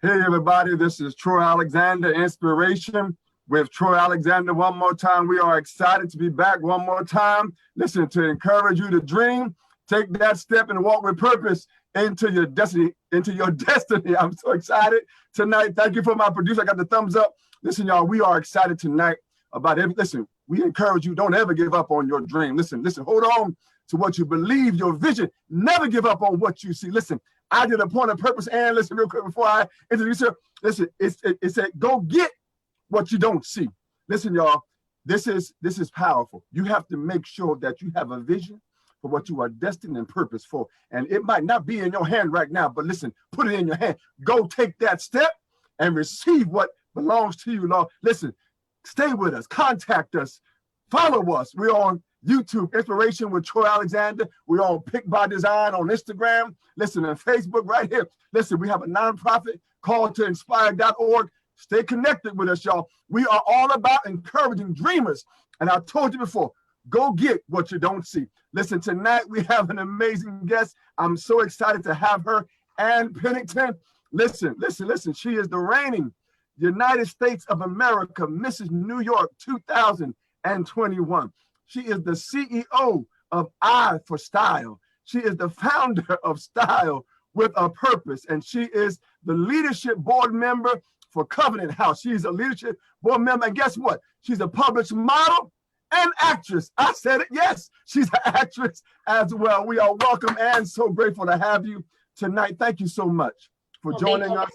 Hey everybody, this is Troy Alexander, Inspiration with Troy Alexander. One more time, we are excited to be back one more time. Listen, to encourage you to dream, take that step and walk with purpose into your destiny, I'm so excited tonight. Thank you for my producer. I got the thumbs up. Listen, y'all, we are excited tonight about everything. Listen, we encourage you, don't ever give up on your dream. Listen, hold on to what you believe, your vision. Never give up on what you see. Listen, I did a point of purpose, and listen real quick before I introduce her. Listen, it's a go get what you don't see. Listen, y'all, this is powerful. You have to make sure that you have a vision for what you are destined and purpose for. And it might not be in your hand right now, but listen, put it in your hand. Go take that step and receive what belongs to you, Lord. Listen, stay with us, contact us, follow us. We're on YouTube, Inspiration with Troy Alexander. We're on Pick by Design on Instagram. Listen, on Facebook right here. Listen, we have a nonprofit called to inspire.org. Stay connected with us, y'all. We are all about encouraging dreamers. And I told you before, go get what you don't see. Listen, tonight we have an amazing guest. I'm so excited to have her, Ann Pennington. Listen. She is the reigning United States of America, Mrs. New York 2021. She is the CEO of I for Style. She is the founder of Style with a Purpose, and she is the leadership board member for Covenant House. She's a leadership board member, and guess what? She's a published model and actress. I said it, yes, she's an actress as well. We are welcome and so grateful to have you tonight. Thank you so much for joining us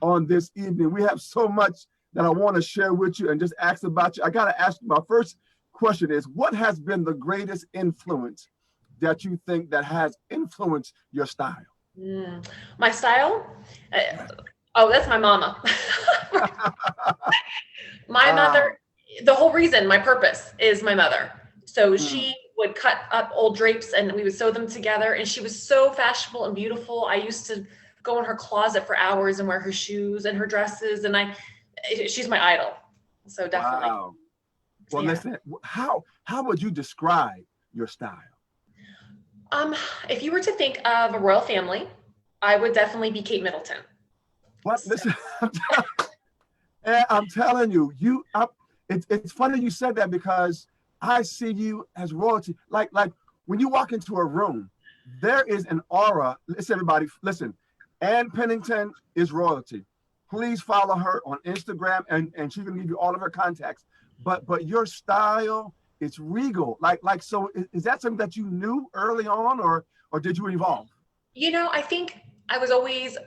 on this evening. We have so much that I want to share with you and just ask about you. I got to ask you, my first question is, what has been the greatest influence that you think that has influenced your style? My style? Oh, that's my mama. My mother, the whole reason, my purpose is my mother. So she would cut up old drapes and we would sew them together. And she was so fashionable and beautiful. I used to go in her closet for hours and wear her shoes and her dresses. And she's my idol. So definitely. Wow. Well, listen, how would you describe your style? If you were to think of a royal family, I would definitely be Kate Middleton. What? So. Listen, I'm telling you, it's funny you said that because I see you as royalty. Like when you walk into a room, there is an aura. Listen, everybody, listen. Ann Pennington is royalty. Please follow her on Instagram, and she's gonna give you all of her contacts. But your style, it's regal. So is that something that you knew early on, or did you evolve? You know, I think I was always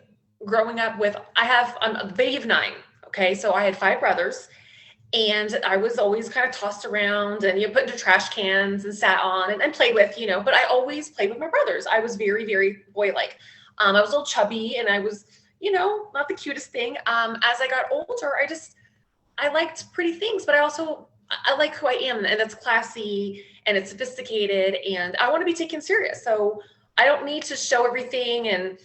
growing up with, I'm a baby of 9. Okay. So I had 5 brothers and I was always kind of tossed around and put into trash cans and sat on and played with, but I always played with my brothers. I was very, very boy-like. I was a little chubby and I was, not the cutest thing. As I got older, I liked pretty things, but I like who I am, and it's classy and it's sophisticated and I want to be taken serious. So I don't need to show everything and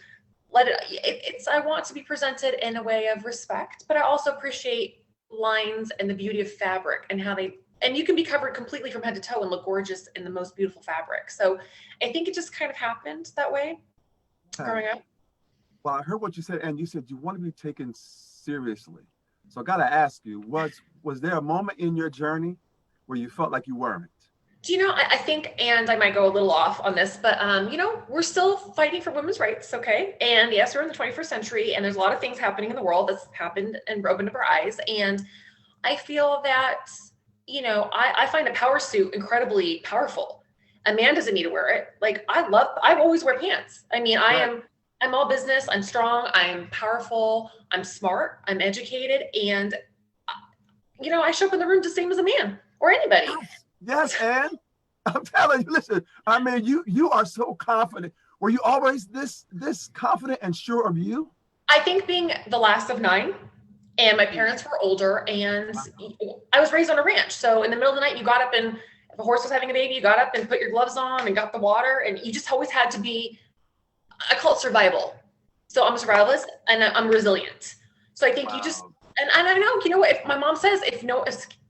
I want to be presented in a way of respect, but I also appreciate lines and the beauty of fabric and and you can be covered completely from head to toe and look gorgeous in the most beautiful fabric. So I think it just kind of happened that way growing up. Well, I heard what you said, and you said you want to be taken seriously. So I got to ask you, was there a moment in your journey where you felt like you weren't? Do I think, and I might go a little off on this, but we're still fighting for women's rights, okay? And yes, we're in the 21st century, and there's a lot of things happening in the world that's happened and opened up our eyes. And I feel that, I find a power suit incredibly powerful. A man doesn't need to wear it. Like I always wear pants. I mean, right. I'm all business. I'm strong. I'm powerful. I'm smart. I'm educated. And, I show up in the room the same as a man or anybody. Yes, Ann. I'm telling you, listen, I mean, you are so confident. Were you always this confident and sure of you? I think being the last of 9 and my parents were older and I was raised on a ranch. So in the middle of the night, you got up and if a horse was having a baby, you got up and put your gloves on and got the water. And you just always had to be, I call it survival. So I'm a survivalist and I'm resilient. So I think you just, and I know, if my mom says, if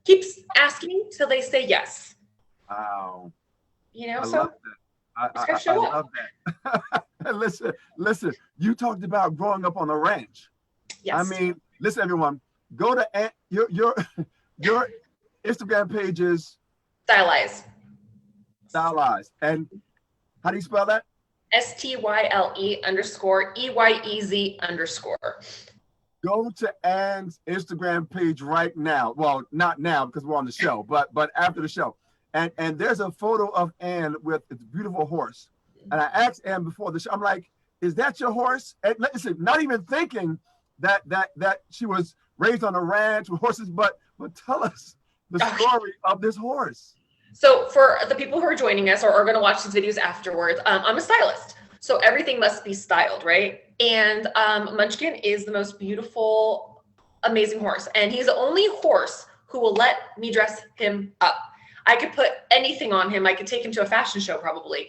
keeps asking till they say yes. Wow. I love that. I love that. Listen, you talked about growing up on a ranch. I Yes. mean, listen, everyone, go to your your Instagram pages, Stylize. Stylized. And how do you spell that? STYLE_EYEZ_. Go to Ann's Instagram page right now. Well, not now because we're on the show, but after the show. And there's a photo of Ann with a beautiful horse. And I asked Ann before the show, I'm like, is that your horse? And listen, not even thinking that she was raised on a ranch with horses, but tell us the story of this horse. So for the people who are joining us or are going to watch these videos afterwards, I'm a stylist. So everything must be styled, right? And Munchkin is the most beautiful, amazing horse. And he's the only horse who will let me dress him up. I could put anything on him. I could take him to a fashion show probably.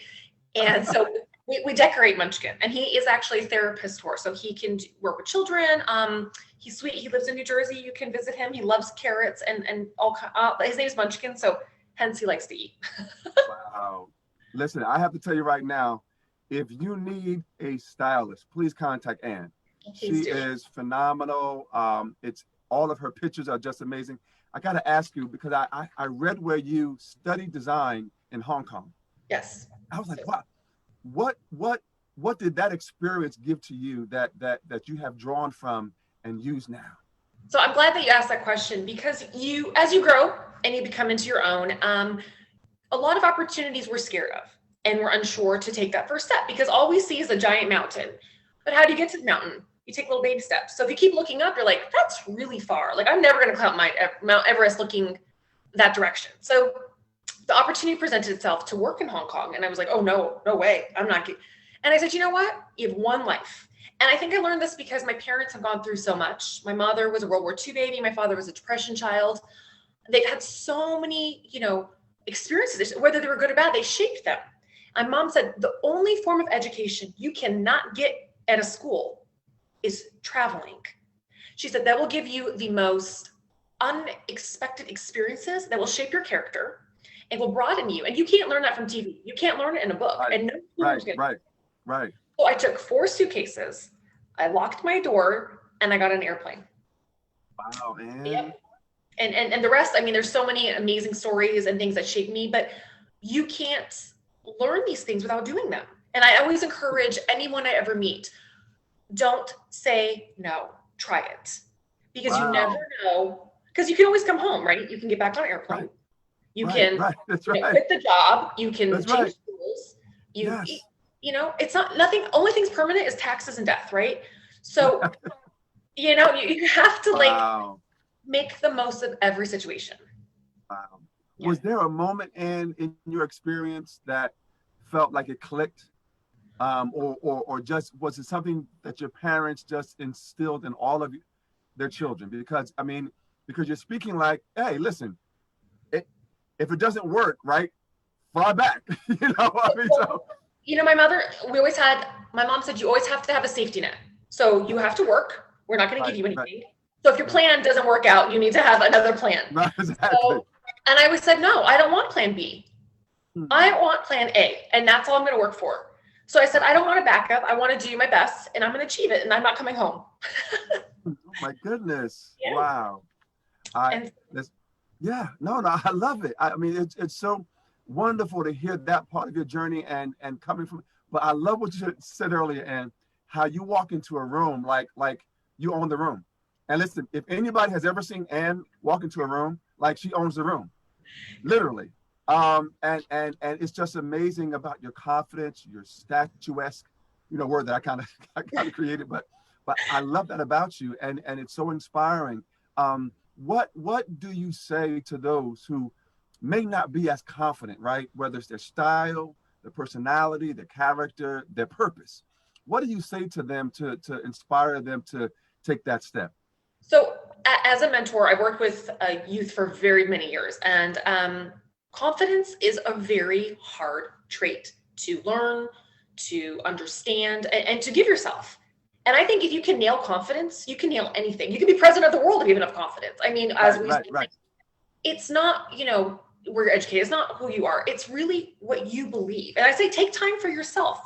And so we decorate Munchkin. And he is actually a therapist horse. So he can work with children. He's sweet. He lives in New Jersey. You can visit him. He loves carrots and all. His name is Munchkin. So hence he likes to eat. Wow. Listen, I have to tell you right now, if you need a stylist, please contact Ann. She is phenomenal. It's all of her pictures are just amazing. I got to ask you, because I read where you studied design in Hong Kong. Yes. I was like, wow, what did that experience give to you that you have drawn from and use now? So I'm glad that you asked that question, because as you grow and you become into your own, a lot of opportunities we're scared of and we're unsure to take that first step, because all we see is a giant mountain. But how do you get to the mountain? You take little baby steps. So if you keep looking up, you're like, that's really far. Like, I'm never going to climb Mount Everest looking that direction. So the opportunity presented itself to work in Hong Kong. And I was like, oh, no way. I'm not. And I said, you know what? You have one life. And I think I learned this because my parents have gone through so much. My mother was a World War II baby. My father was a Depression child. They've had so many, experiences, whether they were good or bad, they shaped them. My mom said, the only form of education you cannot get at a school is traveling. She said that will give you the most unexpected experiences that will shape your character and will broaden you. And you can't learn that from TV. You can't learn it in a book. Right, and no right. So I took 4 suitcases, I locked my door, and I got on an airplane. Wow, man. Yep. And the rest, I mean, there's so many amazing stories and things that shape me, but you can't learn these things without doing them. And I always encourage anyone I ever meet, don't say no, try it. Because you never know, because you can always come home, right? You can get back on an airplane. Right. You can That's quit the job. You can change schools. It's not nothing. Only thing's permanent is taxes and death, right? So, you have to make the most of every situation. Wow. Yeah. Was there a moment in your experience that felt like it clicked? Or just, was it something that your parents just instilled in all of their children? Because you're speaking like, hey, listen, if it doesn't work, right, fly back. My mom said, you always have to have a safety net. So you have to work. We're not going to give you anything. Right. So if your plan doesn't work out, you need to have another plan. Right, exactly. And I always said, no, I don't want plan B. I want plan A, and that's all I'm going to work for. So I said, I don't want to back up. I want to do my best, and I'm going to achieve it, and I'm not coming home. Oh my goodness. Yeah. Wow. I love it. I mean, it's so wonderful to hear that part of your journey and coming from, but I love what you said earlier, and how you walk into a room like you own the room. And listen, if anybody has ever seen Ann walk into a room, like, she owns the room, literally. And it's just amazing about your confidence, your statuesque, word that I kind of created, but I love that about you, and it's so inspiring. What do you say to those who may not be as confident, right? Whether it's their style, their personality, their character, their purpose. What do you say to them to inspire them to take that step? So as a mentor, I worked with youth for very many years, and confidence is a very hard trait to learn, to understand, and to give yourself. And I think if you can nail confidence, you can nail anything. You can be president of the world if you have enough confidence. I mean, it's not, where you're educated. It's not who you are. It's really what you believe. And I say, take time for yourself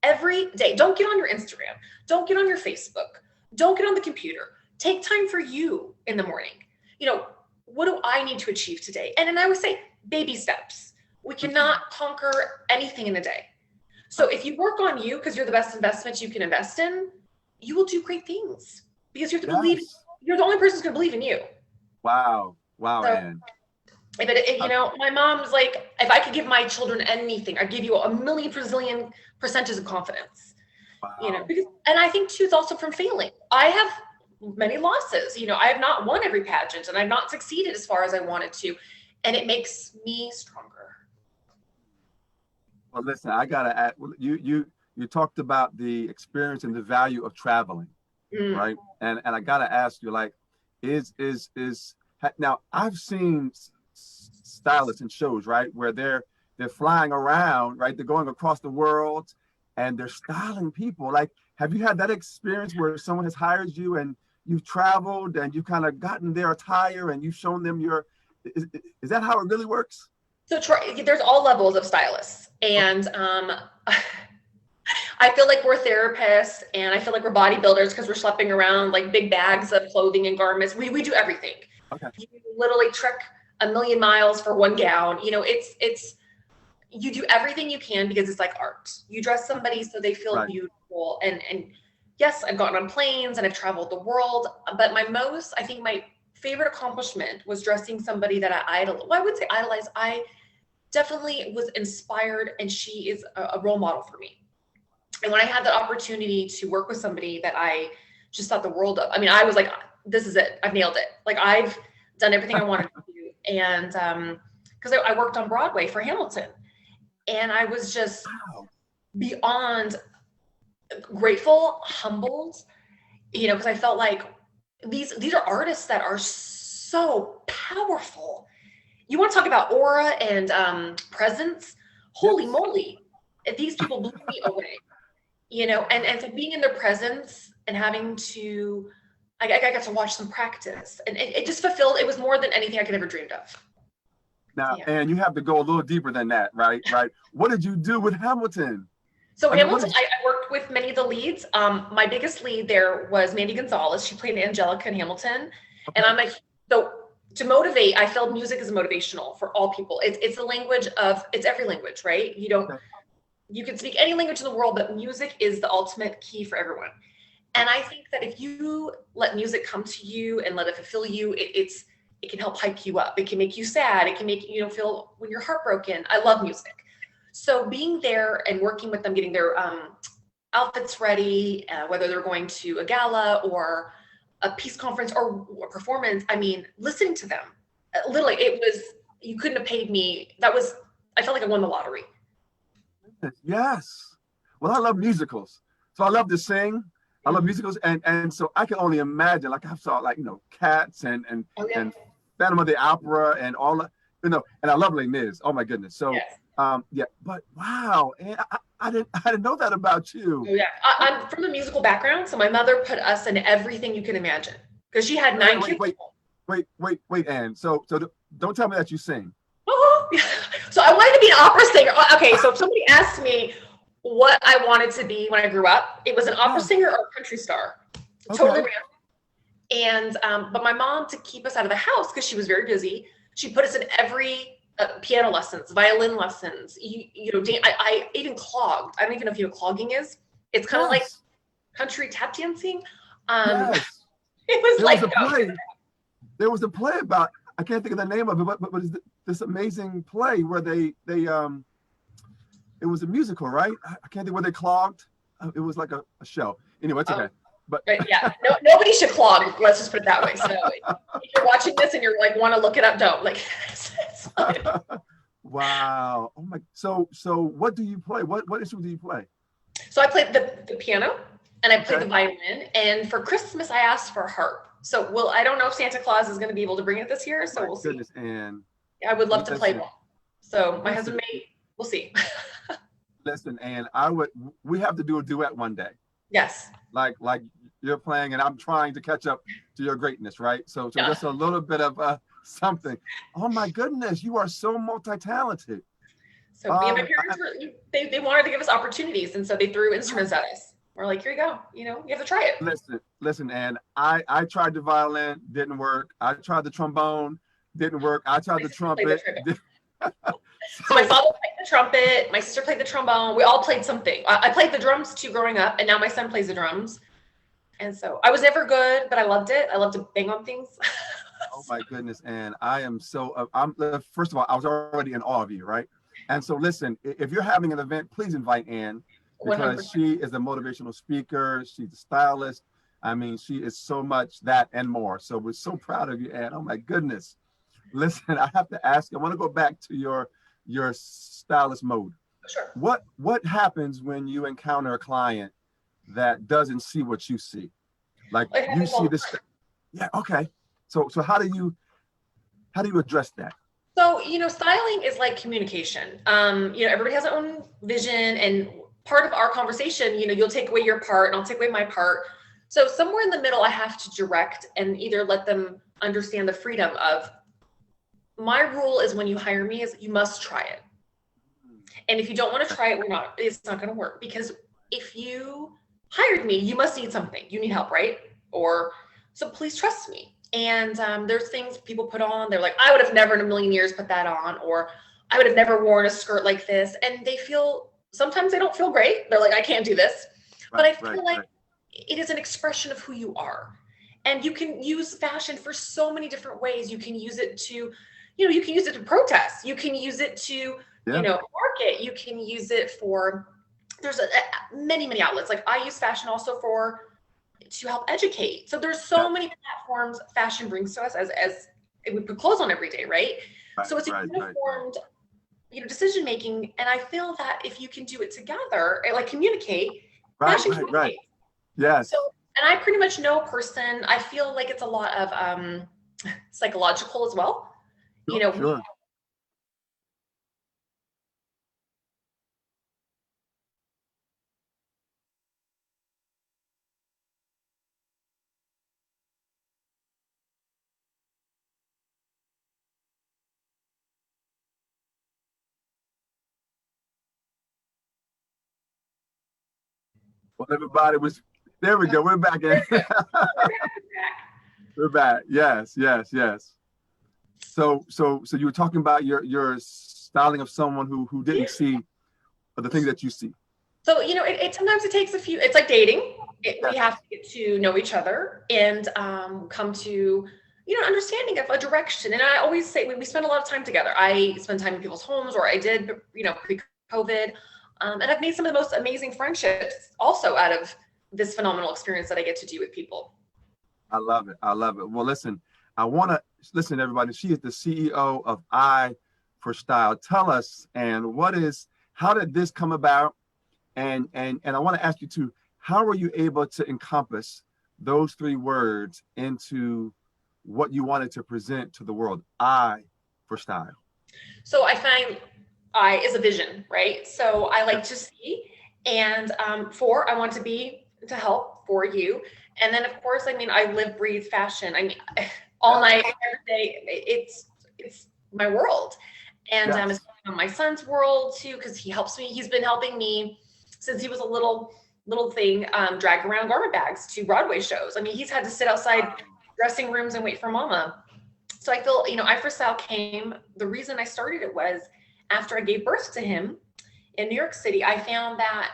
every day. Don't get on your Instagram. Don't get on your Facebook. Don't get on the computer. take time for you in the morning. You know, what do I need to achieve today? And then I would say baby steps. We cannot conquer anything in a day. So if you work on you, because you're the best investment you can invest in, you will do great things, because you have to believe, you're the only person who's going to believe in you. Wow. Wow, So, Ann. you know, my mom's like, if I could give my children anything, I'd give you a million bazillion percentages of confidence. Wow. You know, because, and I think too, it's also from failing. I have many losses. You know, I have not won every pageant, and I've not succeeded as far as I wanted to, and it makes me stronger. Well, listen, I gotta add. You talked about the experience and the value of traveling, right? And I gotta ask you, like, now I've seen stylists in shows, right, where they're flying around, right? They're going across the world, and they're styling people. Like, have you had that experience where someone has hired you and you've traveled and you've kind of gotten their attire and you've shown them your? Is that how it really works? So there's all levels of stylists, and I feel like we're therapists, and I feel like we're bodybuilders because we're schlepping around like big bags of clothing and garments. We do everything. Okay. You literally trek a million miles for one gown. You know, it's you do everything you can because it's like art. You dress somebody so they feel beautiful, and yes, I've gotten on planes and I've traveled the world, but I think my favorite accomplishment was dressing somebody that I idolize. Well, I would say idolize. I definitely was inspired, and she is a role model for me. And when I had the opportunity to work with somebody that I just thought the world of, I mean, I was like, this is it. I've nailed it. Like, I've done everything I wanted to do. And because I worked on Broadway for Hamilton, and I was just beyond grateful, humbled, you know, because I felt like these are artists that are so powerful. You want to talk about aura and presence? Holy moly, these people blew me away. You know, and so being in their presence and having to, I got to watch them practice, and it just fulfilled. It was more than anything I could ever dreamed of. Now, and you have to go a little deeper than that, right? Right. What did you do with Hamilton? So Hamilton, I worked with many of the leads. My biggest lead there was Mandy Gonzalez. She played Angelica in Hamilton. Okay. And I'm like, so to motivate, I feel music is motivational for all people. It's a language of, it's every language, right? You don't, you can speak any language in the world, but music is the ultimate key for everyone. And I think that if you let music come to you and let it fulfill you, it can help hype you up. It can make you sad. It can make you feel when you're heartbroken. I love music. So being there and working with them, getting their outfits ready, whether they're going to a gala or a peace conference or a performance, I mean, listening to them, literally, it was, you couldn't have paid me. I felt like I won the lottery. Yes. Well, I love musicals. So I love to sing. I love musicals. And so I can only imagine, like I saw, like, Cats and Phantom of the Opera and all that, and I love Les Mis. Oh my goodness. So but wow, and I didn't know that about you. Oh, yeah, I'm from a musical background, so my mother put us in everything you can imagine because she had 9 kids. Wait, Ann. So don't tell me that you sing. So I wanted to be an opera singer. Okay, so if somebody asked me what I wanted to be when I grew up, it was an opera singer or a country star. Totally random. And but my mom, to keep us out of the house because she was very busy, she put us in every piano lessons, violin lessons. I even clogged. I don't even know if you know what clogging is. It's kind of like country tap dancing. It was there was a play about, I can't think of the name of it, but it's this amazing play where they it was a musical, right? I can't think where they clogged. It was like a show. Anyway, it's okay. But yeah, nobody should clog. Let's just put it that way. So if you're watching this and you're like, want to look it up, don't. Like, wow. Oh my. So what do you play? What instrument do you play? So I played the piano and I played the violin. And for Christmas, I asked for a harp. So I don't know if Santa Claus is going to be able to bring it this year. So we'll see. And I would love to play one. So my husband we'll see. Listen, and we have to do a duet one day. Yes. Like you're playing and I'm trying to catch up to your greatness, right? So just a little bit of something. Oh my goodness, you are so multi-talented. So me and my parents they wanted to give us opportunities, and so they threw instruments at us. We're like, here you go. You have to try it. listen, and I tried the violin, didn't work. I tried the trombone, didn't work. I tried the trumpet. So my father played the trumpet, my sister played the trombone. We all played something. I played the drums too growing up, and now my son plays the drums. And so I was never good, but I loved it. I loved to bang on things. Oh my goodness. And I am so, first of all, I was already in awe of you, right? And so listen, if you're having an event, please invite Ann, because 100%. she is a motivational speaker. She's a stylist. I mean, she is so much that and more. So we're so proud of you, Ann. Oh my goodness. Listen, I have to ask, I want to go back to your stylist mode. Sure. What happens when you encounter a client that doesn't see what you see? Like you see this. Yeah. Okay. So how do you address that? So, styling is like communication. Everybody has their own vision, and part of our conversation, you'll take away your part and I'll take away my part. So somewhere in the middle, I have to direct and either let them understand the freedom of, my rule is when you hire me is you must try it. And if you don't want to try it, it's not going to work, because if you hired me, you must need something. You need help, right? So please trust me. And there's things people put on. They're like, I would have never in a million years put that on, or I would have never worn a skirt like this. And sometimes they don't feel great. They're like, I can't do this. But I feel like it is an expression of who you are. And you can use fashion for so many different ways. You can use it to, you can use it to protest. You can use it to, market. You can use it for, there's many, many outlets. Like I use fashion also to help educate. So there's so many platforms fashion brings to us as we put clothes on every day, right? So it's a uniformed, decision making. And I feel that if you can do it together, like communicate, fashion communicates. Yes. So, and I pretty much know a person. I feel like it's a lot of psychological as well. Sure. Well, everybody there we go. We're back in. We're back. Yes. So you were talking about your styling of someone who didn't see the things that you see. So, sometimes it takes it's like dating. We have to get to know each other and come to, understanding of a direction. And I always say, we spend a lot of time together. I spend time in people's homes, or I did, pre-COVID. And I've made some of the most amazing friendships also out of this phenomenal experience that I get to do with people. I love it. Well, listen, I want to listen, everybody. She is the CEO of I for Style. Tell us, and how did this come about? And I want to ask you too, how were you able to encompass those three words into what you wanted to present to the world? I for Style. So I find I is a vision, right? So I like to see, and I want to help for you. And then of course, I live, breathe fashion. All night, every day, it's my world. And it's my son's world too, because he helps me. He's been helping me since he was a little thing, drag around garment bags to Broadway shows. He's had to sit outside dressing rooms and wait for mama. So I feel, I for Style the reason I started it was after I gave birth to him in New York City. I found that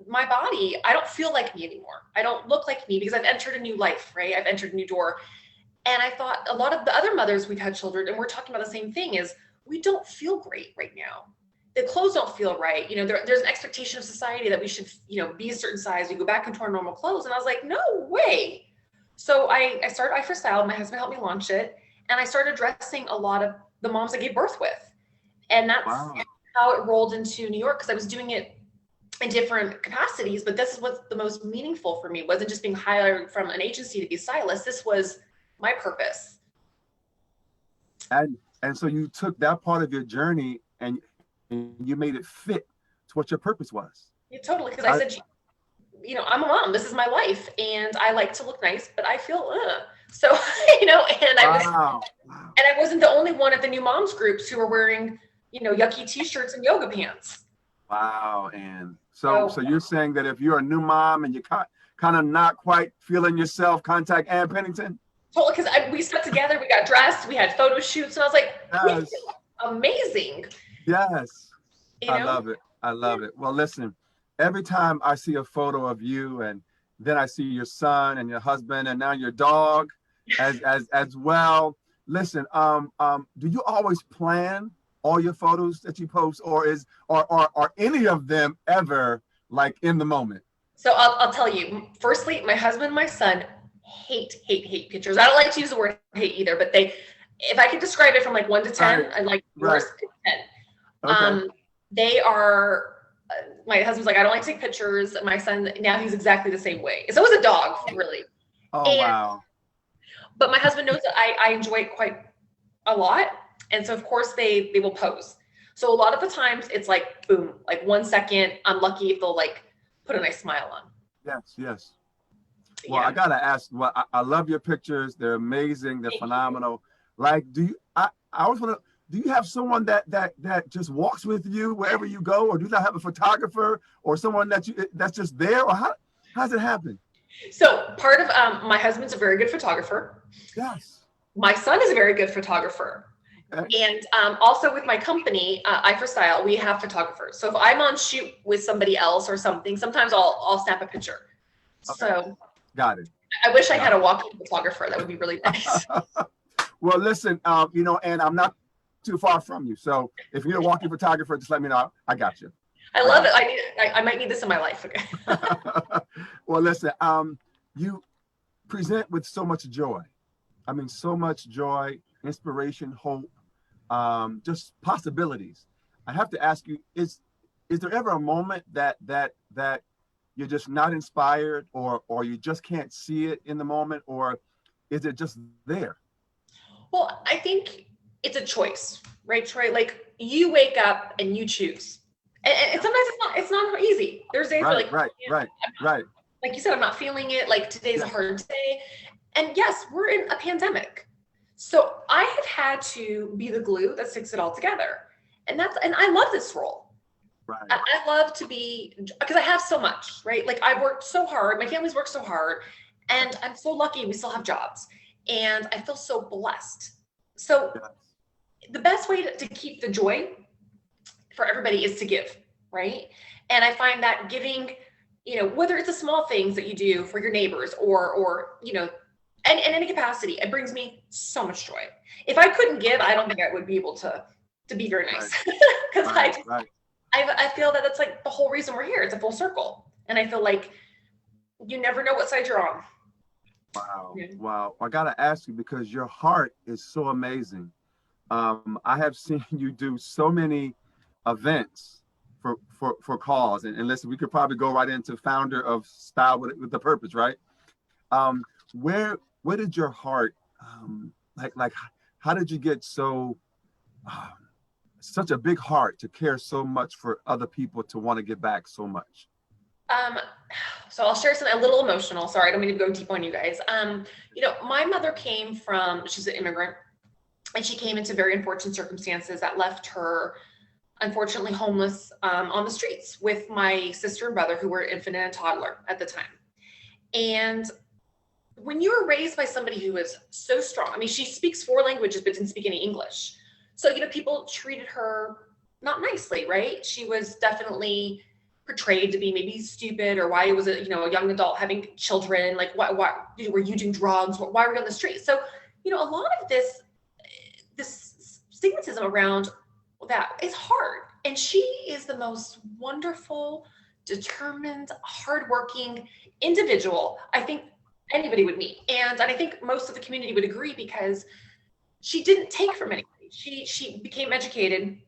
my body, I don't feel like me anymore. I don't look like me because I've entered a new life, right? I've entered a new door. And I thought a lot of the other mothers we've had children, and we're talking about the same thing, is we don't feel great right now. The clothes don't feel right. There's an expectation of society that we should, be a certain size. We go back into our normal clothes. And I was like, no way. So I started I for Style. My husband helped me launch it. And I started dressing a lot of the moms I gave birth with. And that's how it rolled into New York, because I was doing it in different capacities. But this is what's the most meaningful for me. It wasn't just being hired from an agency to be a stylist. This was my purpose. And so you took that part of your journey and you made it fit to what your purpose was. Yeah, totally. Because I said, I'm a mom. This is my life, and I like to look nice, but I feel so and I wasn't the only one at the new moms groups who were wearing yucky t-shirts and yoga pants. Wow. And so you're saying that if you're a new mom and you kind kind of not quite feeling yourself, contact Ann Pennington? Totally, because we stuck together, we got dressed, we had photo shoots, and I was like, Yes. amazing. Yes. You know? I love it. I love it. Well, listen, every time I see a photo of you and then I see your son and your husband and now your dog as well. Listen, do you always plan all your photos that you post, or are any of them ever like in the moment? So I'll tell you, firstly, my husband and my son hate pictures. I don't like to use the word hate either, but if I could describe it from like 1 to 10, Right. I like Right. worst 10. Okay. They are, my husband's like, I don't like to take pictures. My son, now he's exactly the same way. So is a dog, really. Oh, wow. But my husband knows that I enjoy it quite a lot. And so of course they will pose. So a lot of the times it's like, boom, like 1 second. I'm lucky if they'll like put a nice smile on. Yes, yes. Well, yeah. I gotta ask. Well, I love your pictures. They're amazing. They're phenomenal. Like, I always want to. Do you have someone that just walks with you wherever you go, or do you not have a photographer or someone that's just there, or how's it happen? So part of my husband's a very good photographer. Yes. My son is a very good photographer. Okay. And also with my company, I for Style, we have photographers. So if I'm on shoot with somebody else or something, sometimes I'll snap a picture. Okay. So got it. I wish I had a walking photographer. That would be really nice. Well, listen, and I'm not too far from you. So if you're a walking photographer, just let me know. I got you. I love it. I might need this in my life. Okay. Well, listen, you present with so much joy. I mean, so much joy, inspiration, hope, just possibilities. I have to ask you, is there ever a moment that you're just not inspired, or you just can't see it in the moment, or is it just there? Well, I think it's a choice, right, Troy? Like you wake up and you choose. And sometimes it's not easy. There's days where like, right. Like you said, I'm not feeling it. Like today's a hard day. And yes, we're in a pandemic. So I have had to be the glue that sticks it all together. And I love this role. Right. I love to be, because I have so much, right? Like I've worked so hard. My family's worked so hard. And I'm so lucky we still have jobs. And I feel so blessed. So the best way to keep the joy for everybody is to give, right? And I find that giving, whether it's the small things that you do for your neighbors or in any capacity, it brings me so much joy. If I couldn't give, I don't think I would be able to be very nice. Because I feel that that's like the whole reason we're here. It's a full circle. And I feel like you never know what side you're on. Wow. Yeah. Wow. I got to ask you, because your heart is so amazing. I have seen you do so many events for cause. And listen, we could probably go right into founder of Style with the Purpose, right? Where did your heart, how did you get so, such a big heart to care so much for other people, to want to give back so much? So I'll share something a little emotional. Sorry, I don't mean to go deep on you guys. My mother came she's an immigrant, and she came into very unfortunate circumstances that left her unfortunately homeless on the streets with my sister and brother, who were infant and a toddler at the time. And when you were raised by somebody who is so strong, I mean, she speaks 4 languages, but didn't speak any English. So, people treated her not nicely, right? She was definitely portrayed to be maybe stupid, or why was it, a young adult having children, like why were you doing drugs? Why were you on the street? So, a lot of this stigmatism around that is hard. And she is the most wonderful, determined, hardworking individual I think anybody would meet. And I think most of the community would agree, because she didn't take from anybody. She became educated.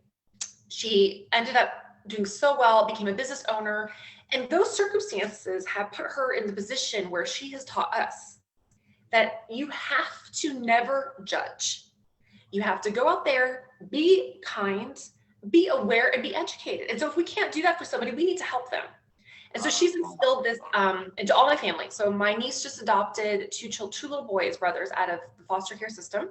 She ended up doing so well, became a business owner. And those circumstances have put her in the position where she has taught us that you have to never judge. You have to go out there, be kind, be aware, and be educated. And so if we can't do that for somebody, we need to help them. And so she's instilled this into all my family. So my niece just adopted two little boys, brothers, out of the foster care system.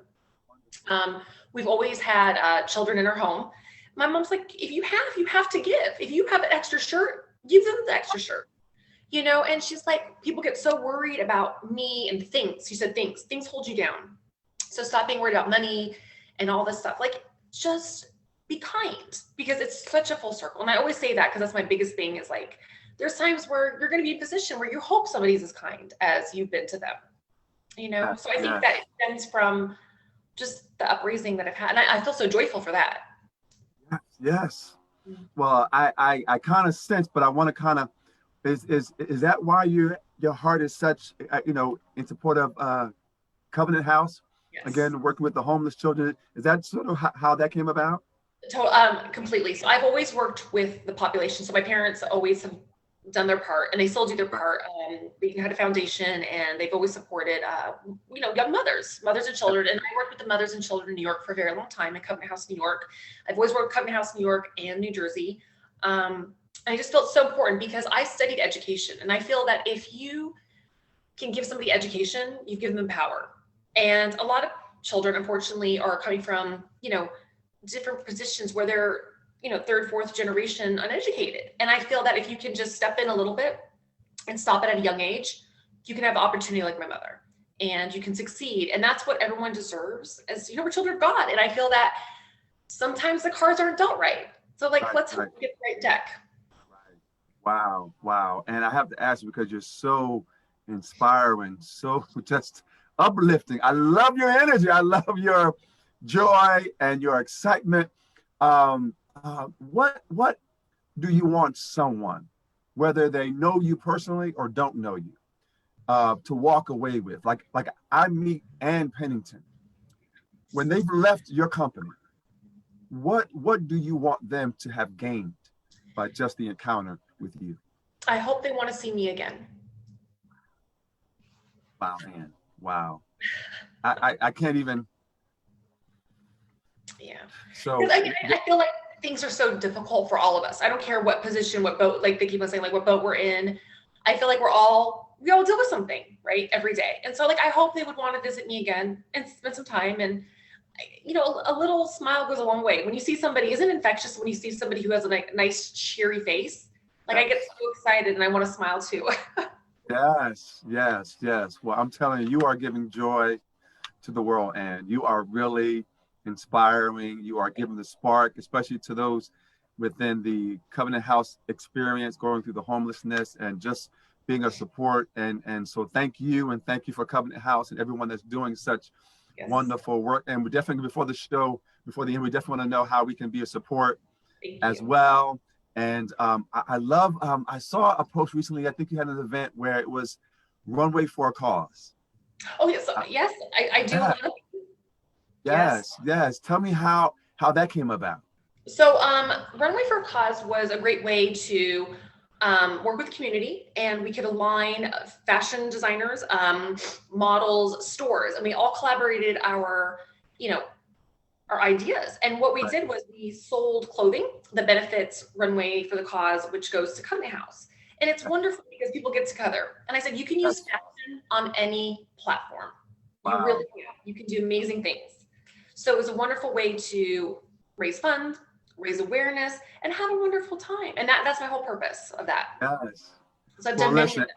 We've always had children in our home. My mom's like, if you have to give. If you have an extra shirt, give them the extra shirt. and she's like, people get so worried about me and things. She said, things hold you down. So stop being worried about money and all this stuff. Like, just be kind, because it's such a full circle. And I always say that because that's my biggest thing is like, there's times where you're going to be in a position where you hope somebody's as kind as you've been to them, So I think that stems from just the upraising that I've had. And I feel so joyful for that. Yes. Well, I kind of sense, but I want to kind of, is that why your heart is such, in support of Covenant House? Yes. Again, working with the homeless children. Is that sort of how that came about? Completely. So I've always worked with the population. So my parents always have done their part, and they still do their part. They had a foundation, and they've always supported, young mothers and children. And I worked with the mothers and children in New York for a very long time at Covenant House, New York. I've always worked at Covenant House, New York and New Jersey. I just felt so important because I studied education, and I feel that if you can give somebody education, you've given them power. And a lot of children, unfortunately, are coming from, different positions where they're, third, fourth generation uneducated. And I feel that if you can just step in a little bit and stop it at a young age, you can have the opportunity like my mother, and you can succeed. And that's what everyone deserves, as we're children of God. And I feel that sometimes the cards aren't dealt right. So let's hope we get the right deck. Right. Wow. And I have to ask you, because you're so inspiring, so just uplifting. I love your energy. I love your joy and your excitement. What do you want someone, whether they know you personally or don't know you, to walk away with? Like I meet Ann Pennington. When they've left your company, what do you want them to have gained by just the encounter with you? I hope they want to see me again. Wow, Ann. Wow. I can't even. Yeah. So I feel like things are so difficult for all of us. I don't care what position, what boat, like they keep on saying, like what boat we're in. I feel like we all deal with something, right? Every day. And so I hope they would want to visit me again and spend some time. And, a little smile goes a long way. When you see somebody, isn't it infectious when you see somebody who has a nice, cheery face? Like, I get so excited and I want to smile too. Yes. Well, I'm telling you, you are giving joy to the world, and you are really inspiring. You are giving the spark, especially to those within the Covenant House experience, going through the homelessness and just being a support. And so thank you. And thank you for Covenant House and everyone that's doing such wonderful work. And we definitely, before the end, we definitely want to know how we can be a support as well. And I love, I saw a post recently, I think you had an event where it was Runway for a Cause. Oh, yes. Yes, I do. Yes. Tell me how that came about. So Runway for a Cause was a great way to work with the community, and we could align fashion designers, models, stores, and we all collaborated our ideas. And what we did was we sold clothing that benefits Runway for the Cause, which goes to Covenant House. And it's wonderful because people get together. And I said, you can use fashion on any platform. Wow. You really can. You can do amazing things. So it was a wonderful way to raise funds, raise awareness, and have a wonderful time. And that's my whole purpose of that. Yes. So I've done many of them.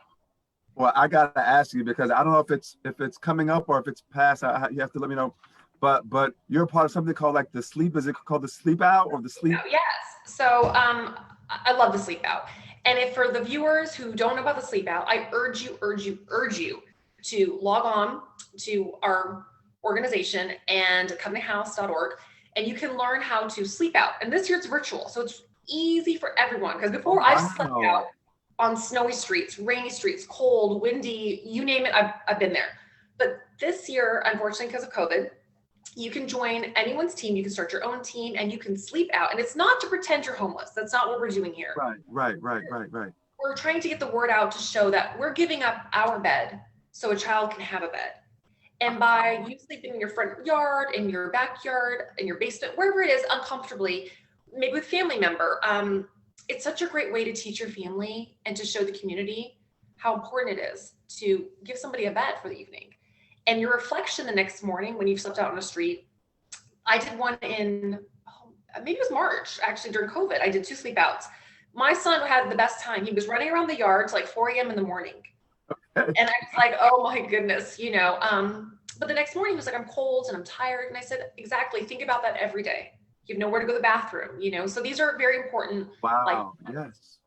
Well, I gotta ask you, because I don't know if it's coming up or if it's past. You have to let me know. But you're a part of something called the sleep. Is it called the sleep out or the sleep? Yes. So I love the sleep out. And if for the viewers who don't know about the sleep out, I urge you to log on to our organization and covenanthouse.org, and you can learn how to sleep out. And this year it's virtual, so it's easy for everyone. Because before I slept out on snowy streets, rainy streets, cold, windy, you name it, I've been there. But this year, unfortunately, because of COVID, you can join anyone's team. You can start your own team, and you can sleep out. And it's not to pretend you're homeless. That's not what we're doing here. Right. We're trying to get the word out to show that we're giving up our bed so a child can have a bed. And by you sleeping in your front yard, in your backyard, in your basement, wherever it is, uncomfortably, maybe with a family member, it's such a great way to teach your family and to show the community how important it is to give somebody a bed for the evening. And your reflection the next morning when you've slept out on the street. I did one in, maybe it was March, actually, during COVID. I did 2 sleep outs My son had the best time. He was running around the yard till like 4 a.m. in the morning. And I was like, oh my goodness, you know. But the next morning he was like, I'm cold and I'm tired. And I said, exactly. Think about that every day. You have nowhere to go to the bathroom, you know. So these are very important. Wow. Like, Yes.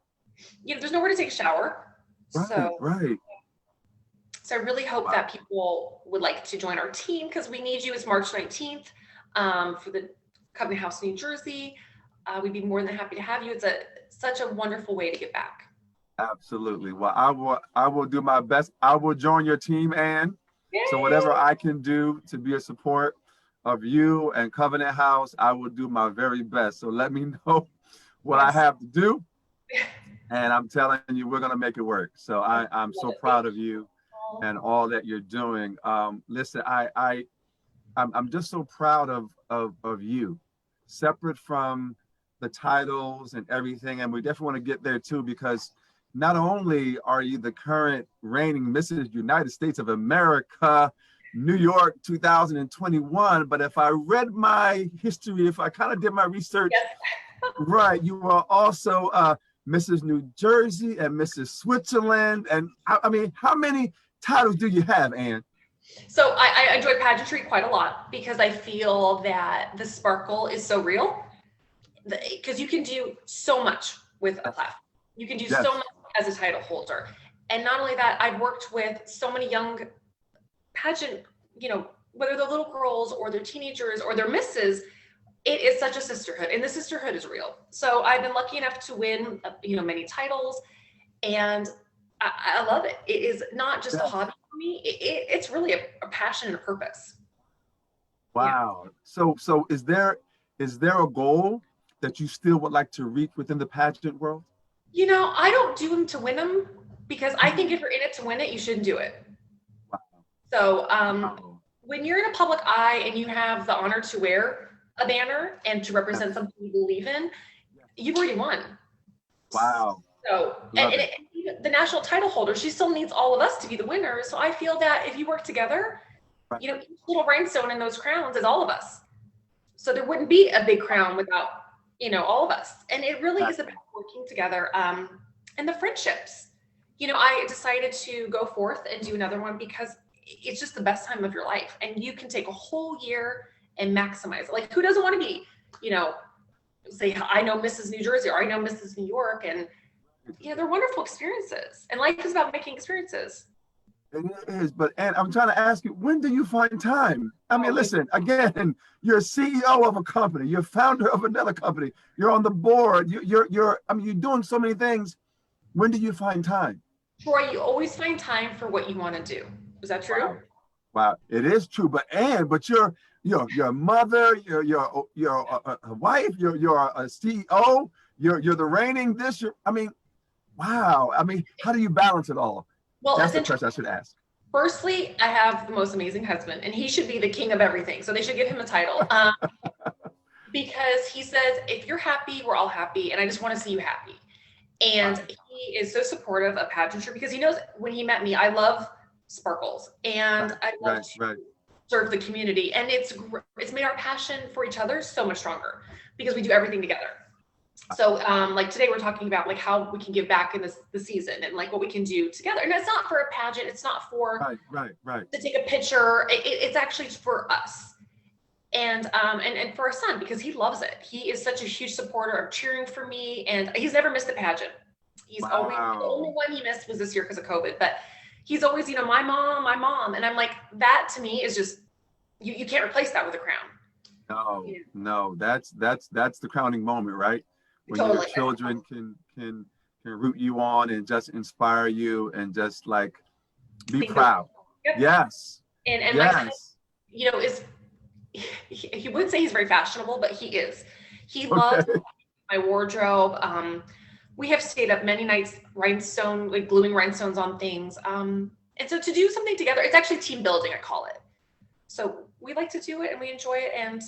you know, there's nowhere to take a shower. Right. So, Right. so I really hope Wow. that people would like to join our team because we need you. It's March 19th for the Covenant House, New Jersey. We'd be more than happy to have you. It's such a wonderful way to give back. Absolutely. Well, I will do my best. I will join your team, Ann. So Yay! whatever I can do to be a support of you and Covenant House, I will do my very best. So let me know what I Yes. have to do. And I'm telling you, we're gonna make it work. So I'm so proud of you and all that you're doing. Listen, I'm just so proud of you, separate from the titles and everything. And we definitely want to get there too, because not only are you the current reigning Mrs. United States of America, New York 2021, but if I read my history, if I kind of did my research, Yes. right, you are also Mrs. New Jersey and Mrs. Switzerland. And I mean, how many titles do you have, Ann? So I enjoy pageantry quite a lot because I feel that the sparkle is so real. Because you can do so much with a platform. You can do Yes. so much as a title holder. And not only that, I've worked with so many young pageant, you know, whether they're little girls or they're teenagers or they're misses, it is such a sisterhood, and the sisterhood is real. So I've been lucky enough to win, you know, many titles, and I love it. It is not just a Yes. hobby for me. It's really a passion and a purpose. Wow. So is there a goal that you still would like to reach within the pageant world? You know, I don't do them to win them because I think if you're in it to win it, you shouldn't do it. Wow. So Wow. when you're in a public eye and you have the honor to wear a banner and to represent something you believe in, you've already won. Wow. So, and even the national title holder, she still needs all of us to be the winners. So I feel that if you work together, Right. you know, each little rhinestone in those crowns is all of us. So there wouldn't be a big crown without, you know, all of us. And it really is about working together and the friendships. You know, I decided to go forth and do another one because it's just the best time of your life. And you can take a whole year and maximize it. Like, who doesn't want to be, you know, say, I know Mrs. New Jersey or I know Mrs. New York. And, you know, they're wonderful experiences. And life is about making experiences. It is, but and I'm trying to ask you, when do you find time? I mean, listen, again, you're a CEO of a company, you're founder of another company, you're on the board, you're I mean, you're doing so many things. When do you find time? Troy, you always find time for what you want to do. Is that true? Wow, it is true. But you're a mother, you're a wife, you're a CEO, you're the reigning this. I mean, wow. I mean, how do you balance it all? Well, That's the question I should ask. Firstly, I have the most amazing husband, and he should be the king of everything. So they should give him a title because he says, if you're happy, we're all happy, and I just want to see you happy. And he is so supportive of pageantry because he knows when he met me, I love sparkles and I love to serve the community. And it's made our passion for each other so much stronger because we do everything together. So like today we're talking about like how we can give back in the season and like what we can do together. And it's not for a pageant. It's not for to take a picture. It's actually for us and for our son because he loves it. He is such a huge supporter of cheering for me and he's never missed a pageant. He's always, the only one he missed was this year because of COVID, but he's always, you know, my mom. And I'm like, that to me is just, you can't replace that with a crown. No, that's the crowning moment, right? When your children can root you on and just inspire you and just like be proud. Yep. Yes. And yes. My son, you know, he would say he's very fashionable, but he is. He loves my wardrobe. We have stayed up many nights, gluing rhinestones on things. And so to do something together, it's actually team building, I call it. So we like to do it and we enjoy it. And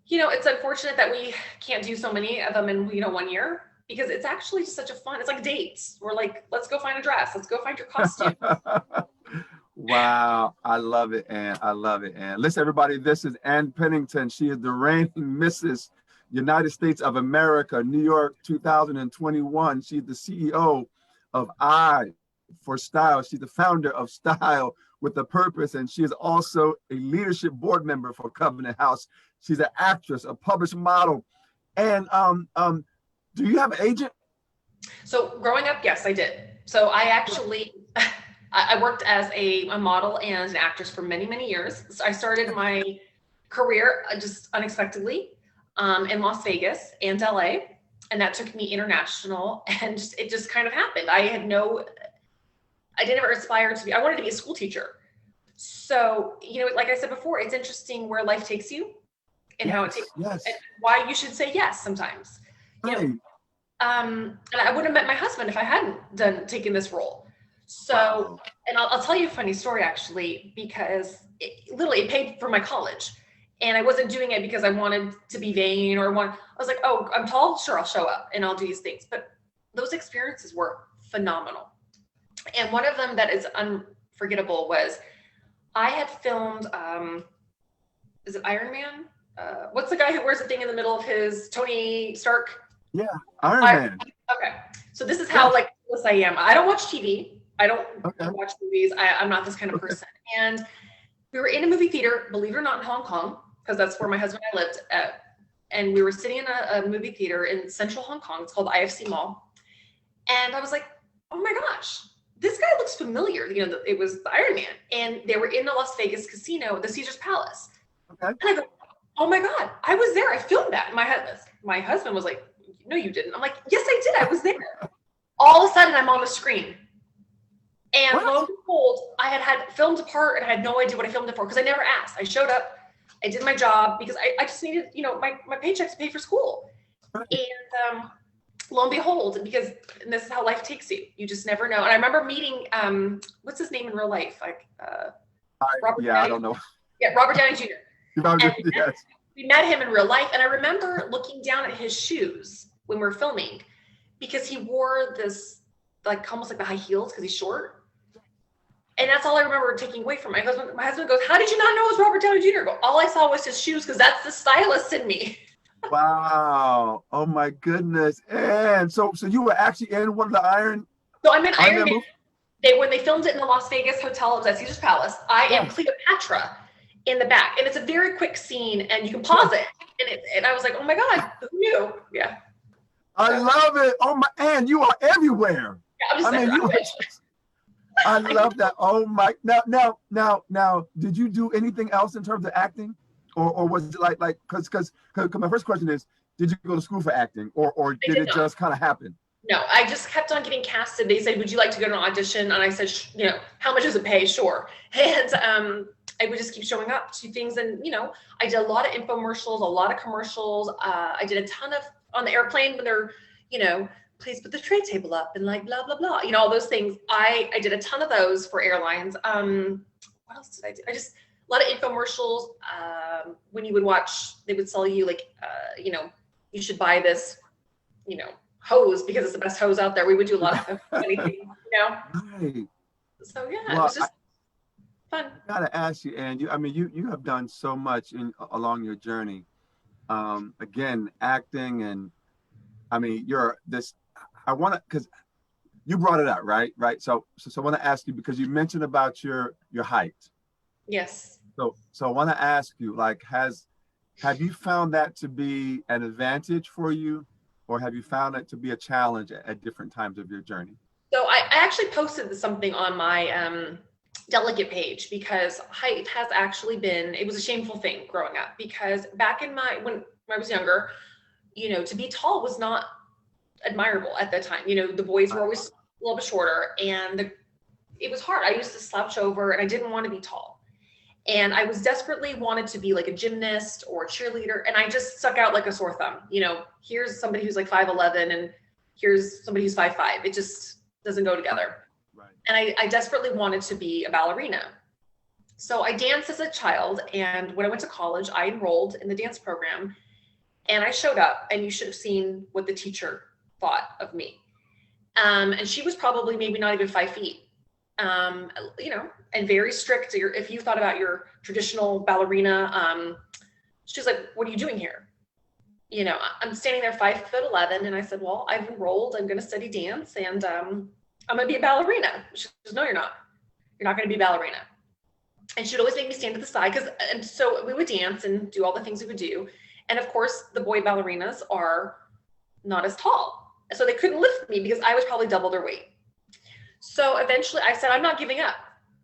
you know, it's unfortunate that we can't do so many of them in, 1 year because it's actually such a fun, it's like dates. We're like, let's go find a dress. Let's go find your costume. Wow. I love it, Ann. I love it, Ann. Listen, everybody, this is Ann Pennington. She is the reigning Mrs. United States of America, New York 2021. She's the CEO of I for Style. She's the founder of Style with a Purpose, and she is also a leadership board member for Covenant House. She's an actress, a published model. And do you have an agent? So growing up, yes, I did. So I actually, I worked as a model and an actress for many, many years. So I started my career just unexpectedly in Las Vegas and LA, and that took me international, and it just kind of happened. I didn't ever aspire to be, I wanted to be a school teacher. So, you know, like I said before, it's interesting where life takes you and how it takes you, and why you should say yes sometimes. You know, and I wouldn't have met my husband if I hadn't taken this role. So, and I'll tell you a funny story actually, because it paid for my college, and I wasn't doing it because I wanted to be vain I was like, oh, I'm tall, sure, I'll show up and I'll do these things. But those experiences were phenomenal. And one of them that is unforgettable was I had filmed, is it Iron Man? What's the guy who wears the thing in the middle of his, Tony Stark? Yeah, Iron Man. Okay. So this is how like close I am. I don't watch TV. I don't watch movies. I'm not this kind of person. And we were in a movie theater, believe it or not, in Hong Kong, because that's where my husband and I lived at. And we were sitting in a movie theater in central Hong Kong. It's called IFC Mall. And I was like, oh my gosh, this guy looks familiar. You know, it was the Iron Man. And they were in the Las Vegas casino, the Caesar's Palace. Okay. And I go, oh my God, I was there. I filmed that. And my husband was like, no, you didn't. I'm like, yes, I did. I was there. All of a sudden, I'm on the screen. And lo and behold, I had filmed a part and I had no idea what I filmed it for because I never asked. I showed up, I did my job because I just needed, you know, my paychecks to pay for school. And lo and behold, and this is how life takes you. You just never know. And I remember meeting, what's his name in real life? Like Robert Downey. I don't know. Yeah, Robert Downey Jr. Yes. We met him in real life. And I remember looking down at his shoes when we were filming because he wore this, like almost like the high heels because he's short. And that's all I remember taking away from my husband. My husband goes, how did you not know it was Robert Downey Jr.? I go, all I saw was his shoes because that's the stylist in me. Wow. Oh my goodness. And so you were actually in one of the Iron. So I'm in Iron Man. When they filmed it in the Las Vegas hotel, it was at Caesar's Palace. I am Cleopatra in the back. And it's a very quick scene and you can pause it. And I was like, oh my God, who knew? Yeah. I love it. Oh my, and you are everywhere. Yeah, I love that. Oh my, now, did you do anything else in terms of acting? Or was it like, because my first question is, did you go to school for acting or did it just kind of happen? No, I just kept on getting casted. They said, would you like to go to an audition? And I said, you know, how much does it pay? Sure. And I would just keep showing up to things. And, you know, I did a lot of infomercials, a lot of commercials. I did a ton of on the airplane when they're, you know, please put the tray table up and like, blah, blah, blah, you know, all those things. I did a ton of those for airlines. What else did I do? A lot of infomercials. When you would watch, they would sell you like, you know, you should buy this, you know, hose because it's the best hose out there. We would do a lot of anything, you know? Right. So yeah, it was just fun. I gotta ask you, Ann, you have done so much along your journey. Again, acting and because you brought it up, right? So I want to ask you, because you mentioned about your height. Yes. So I want to ask you, like, have you found that to be an advantage for you, or have you found it to be a challenge at different times of your journey? So I actually posted something on my delegate page because height has actually been, it was a shameful thing growing up because back in when I was younger, you know, to be tall was not admirable at that time. You know, the boys were always a little bit shorter and it was hard. I used to slouch over and I didn't want to be tall. And I was desperately wanted to be like a gymnast or a cheerleader. And I just stuck out like a sore thumb. You know, here's somebody who's like 5'11" and here's somebody who's 5'5". It just doesn't go together. Right. And I desperately wanted to be a ballerina. So I danced as a child. And when I went to college, I enrolled in the dance program and I showed up, and you should have seen what the teacher thought of me. And she was probably maybe not even 5 feet. You know, and very strict. If you thought about your traditional ballerina, she's like, what are you doing here? I'm standing there 5'11", and I said, well, I've enrolled, I'm going to study dance, and I'm going to be a ballerina. She goes, no, you're not. You're not going to be a ballerina. And she'd always make me stand to the side, and so we would dance and do all the things we would do. And of course, the boy ballerinas are not as tall. So they couldn't lift me because I was probably double their weight. So eventually I said, I'm not giving up.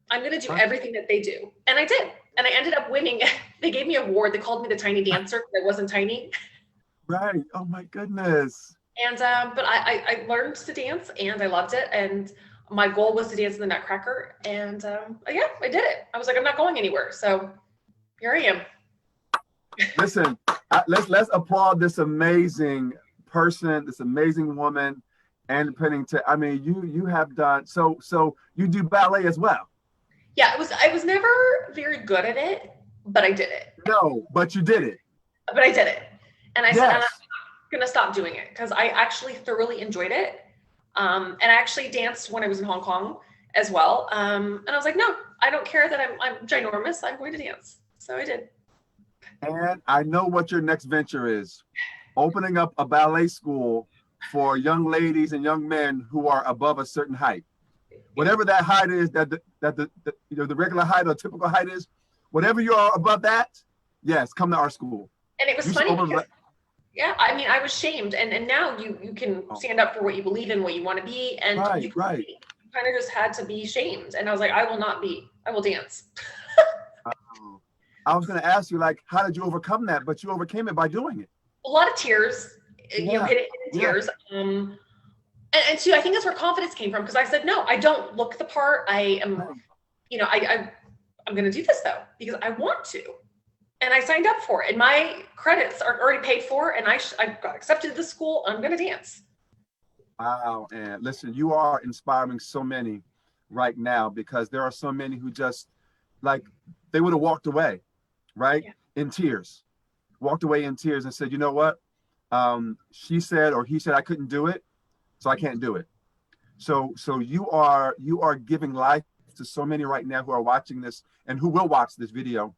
I'm going to do everything that they do. And I did. And I ended up winning. They gave me an award. They called me the tiny dancer because I wasn't tiny. Right. Oh my goodness. And, but I learned to dance and I loved it. And my goal was to dance in the Nutcracker. And yeah, I did it. I was like, I'm not going anywhere. So here I am. Listen, let's applaud this amazing person, this amazing woman, Ann Pennington. I mean, you have done so you do ballet as well. Yeah, I was never very good at it, but I did it. No, but you did it. But I did it. And I said, I'm not gonna stop doing it because I actually thoroughly enjoyed it. And I actually danced when I was in Hong Kong as well. And I was like, no, I don't care that I'm ginormous. I'm going to dance. So I did. And I know what your next venture is. Opening up a ballet school for young ladies and young men who are above a certain height. Whatever that height is, that the regular height or typical height is, whatever you are above that, yes, come to our school. And it was funny because, yeah, I mean, I was shamed, and now you can stand up for what you believe in, what you want to be, and you kind of just had to be shamed. And I was like, I will dance. I was going to ask you, like, how did you overcome that? But you overcame it by doing it. A lot of tears, hit it in tears. And too, I think that's where confidence came from, because I said, no, I don't look the part. I am, I'm going to do this though, because I want to. And I signed up for it, and my credits are already paid for, and I got accepted to the school. I'm going to dance. Wow. And listen, you are inspiring so many right now, because there are so many who just, like, they would have walked away, right? Yeah. In tears, walked away in tears and said, you know what? She said, or he said, I couldn't do it, so I can't do it. So you are giving life to so many right now who are watching this and who will watch this video,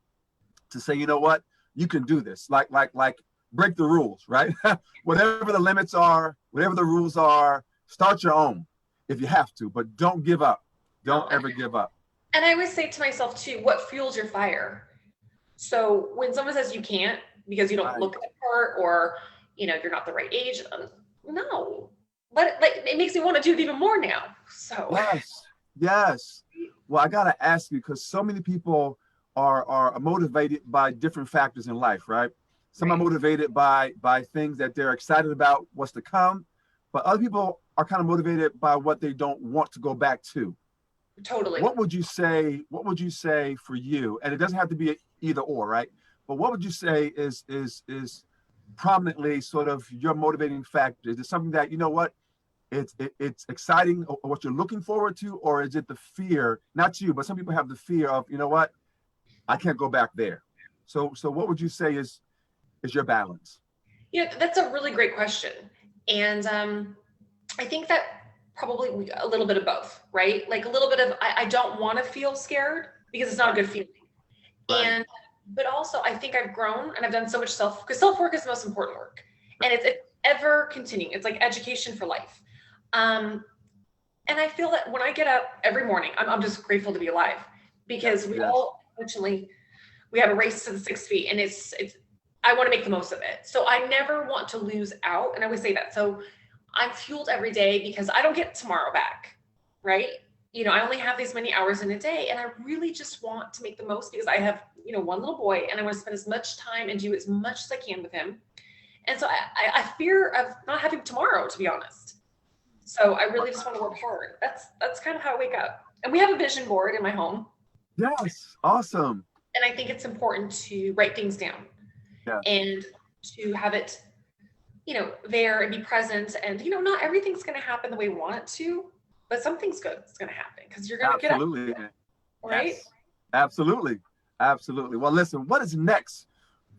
to say, you know what, you can do this. Like break the rules, right? Whatever the limits are, whatever the rules are, start your own if you have to, but don't give up. Don't ever give up. And I always say to myself too, what fuels your fire? So when someone says you can't because you don't look the part, or you're not the right age, no, but it makes me want to do it even more now. So yes. Well, I gotta ask you, because so many people are motivated by different factors in life, right? Some are motivated by things that they're excited about, what's to come, but other people are kind of motivated by what they don't want to go back to. Totally. What would you say for you? And it doesn't have to be either or, right? But what would you say is prominently sort of your motivating factor? Is it something that, you know what, it's exciting, or what you're looking forward to, or is it the fear? Not you, but some people have the fear of, you know what, I can't go back there. So what would you say is your balance? That's a really great question. And I think that probably a little bit of both, right? Like a little bit of, I don't want to feel scared because it's not a good feeling. Right. But also I think I've grown and I've done so much because self-work is the most important work. And it's ever continuing. It's like education for life. And I feel that when I get up every morning, I'm just grateful to be alive, because all, unfortunately, we have a race to the 6 feet, and it's I want to make the most of it. So I never want to lose out. And I always say that. So I'm fueled every day because I don't get tomorrow back, right? I only have these many hours in a day, and I really just want to make the most, because I have, one little boy, and I want to spend as much time and do as much as I can with him. And so I fear of not having tomorrow, to be honest. So I really just want to work hard. That's kind of how I wake up. And we have a vision board in my home. Yes. Awesome. And I think it's important to write things down and to have it, there and be present. And, not everything's going to happen the way we want it to, but something's good is going to happen, because you're going to get up. Absolutely. Right? Yes. Absolutely. Absolutely. Well, listen, what is next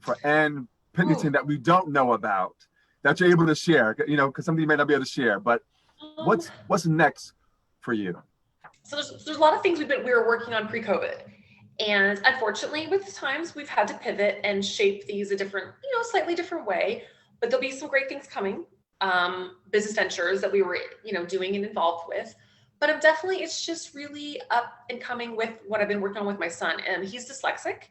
for Ann Pennington that we don't know about, that you're able to share? Because somebody may not be able to share, but what's next for you? So there's a lot of things we were working on pre-COVID. And unfortunately, with times, we've had to pivot and shape these a different, slightly different way. but there'll be some great things coming. Business ventures that we were, doing and involved with. But I'm definitely, it's just really up and coming with what I've been working on with my son. And he's dyslexic.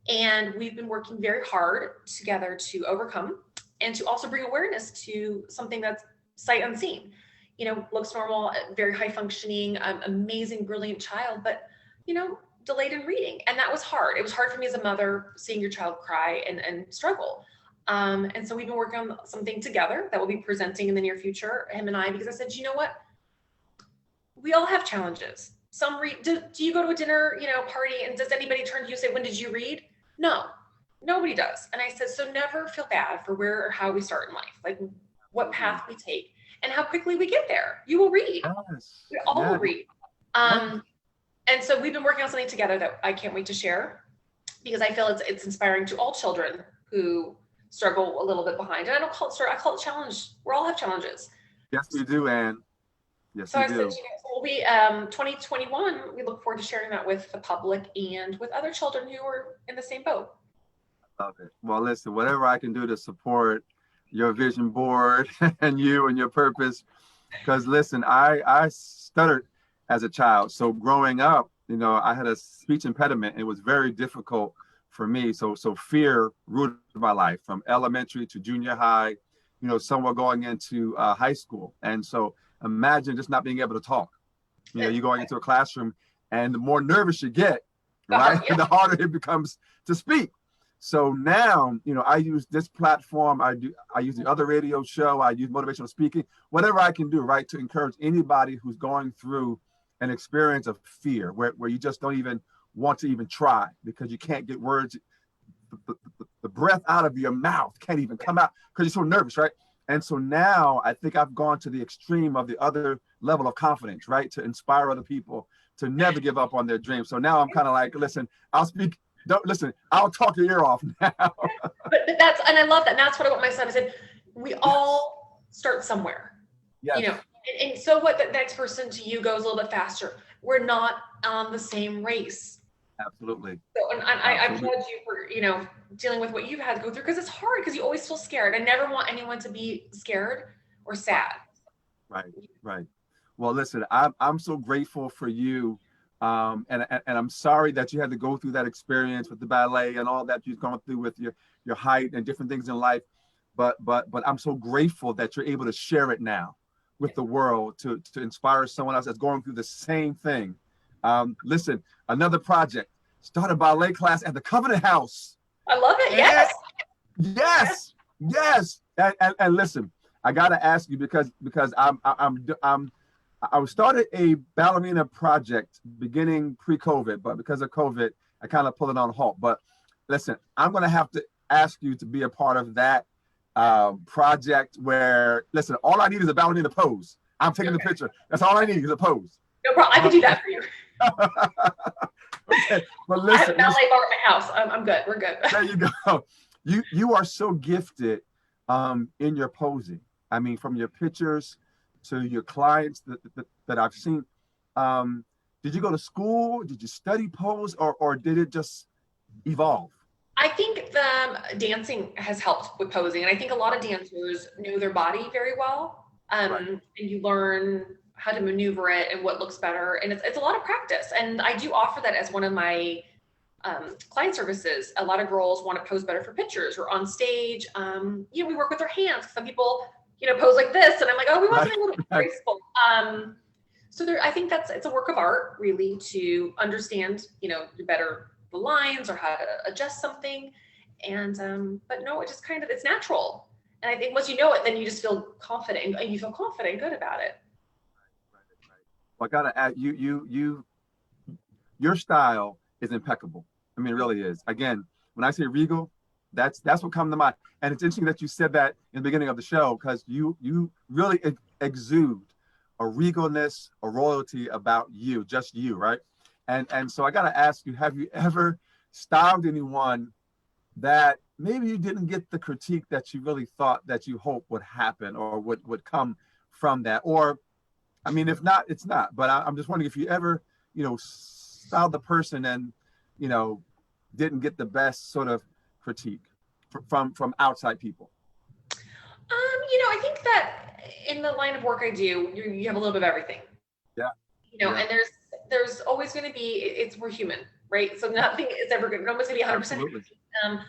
And we've been working very hard together to overcome and to also bring awareness to something that's sight unseen. Looks normal, very high functioning, amazing, brilliant child, but, delayed in reading. And that was hard. It was hard for me as a mother seeing your child cry and struggle. And so we've been working on something together that we'll be presenting in the near future, him and I, because I said, you know what? We all have challenges. Do you go to a dinner, party, and does anybody turn to you and say, when did you read? No, nobody does. And I said, so never feel bad for where or how we start in life, like what path we take and how quickly we get there. You will read. Yes. We all will read. And so we've been working on something together that I can't wait to share, because I feel it's inspiring to all children who struggle a little bit behind. And I call it challenge. We all have challenges. Yes, we do, Anne. Yes, so we I do. said, so we'll be 2021. We look forward to sharing that with the public and with other children who are in the same boat. Love it. Well, listen, whatever I can do to support your vision board and you and your purpose, because listen, I stuttered as a child. So growing up, I had a speech impediment. It was very difficult for me. So fear rooted my life from elementary to junior high, somewhere going into high school. And so imagine just not being able to talk. You're going into a classroom, and the more nervous you get, right, the harder it becomes to speak. So now, I use this platform. I use the other radio show. I use motivational speaking, whatever I can do, right, to encourage anybody who's going through an experience of fear where you just don't even want to even try because you can't get words, the breath out of your mouth can't even come out because you're so nervous, right? And so now I think I've gone to the extreme of the other level of confidence, right, to inspire other people to never give up on their dreams. So now I'm kind of like, listen, I'll speak. Don't listen. I'll talk your ear off now. but and I love that. And that's what I want my son. I said, we all start somewhere. Yes. And so what the next person to you goes a little bit faster. We're not on the same race. Absolutely. So, and I applaud you for, dealing with what you've had to go through, because it's hard, because you always feel scared. I never want anyone to be scared or sad. Right. Well, listen, I'm so grateful for you. And I'm sorry that you had to go through that experience with the ballet and all that you've gone through with your height and different things in life. But I'm so grateful that you're able to share it now with the world to inspire someone else that's going through the same thing. Listen, another project, start a ballet class at the Covenant House. I love it. Yes. And listen, I got to ask you because I started a ballerina project beginning pre-COVID, but because of COVID, I kind of pulled it on halt. But listen, I'm going to have to ask you to be a part of that project where, listen, all I need is a ballerina pose. I'm taking the picture. That's all I need is a pose. No problem. I can do that for you. Okay. But listen, I have a ballet bar at my house. I'm good. We're good. There you go. You are so gifted in your posing. I mean, from your pictures to your clients that I've seen. Did you go to school? Did you study pose, or did it just evolve? I think the dancing has helped with posing. And I think a lot of dancers know their body very well. And you learn how to maneuver it and what looks better. And it's a lot of practice. And I do offer that as one of my client services. A lot of girls want to pose better for pictures or on stage. We work with their hands. Some people, pose like this. And I'm like, oh, we want something a little bit graceful. So I think it's a work of art, really, to understand, better the lines or how to adjust something. And, but no, it just it's natural. And I think once you know it, then you just feel confident and you feel confident and good about it. Right. Well, I gotta add, your style is impeccable. I mean, it really is. Again, when I say regal, that's what comes to mind. And it's interesting that you said that in the beginning of the show, because you really exude a regalness, a royalty about you, just you, right? And so I got to ask you, have you ever styled anyone that maybe you didn't get the critique that you really thought that you hoped would happen or would come from that? Or, I mean, if not, it's not. But I'm just wondering if you ever, styled the person and, didn't get the best sort of critique from outside people. I think that in the line of work I do, you have a little bit of everything. Yeah. Yeah. And there's always going to be, we're human, right? So nothing is ever good. Nobody's going to be 100% Absolutely. happy.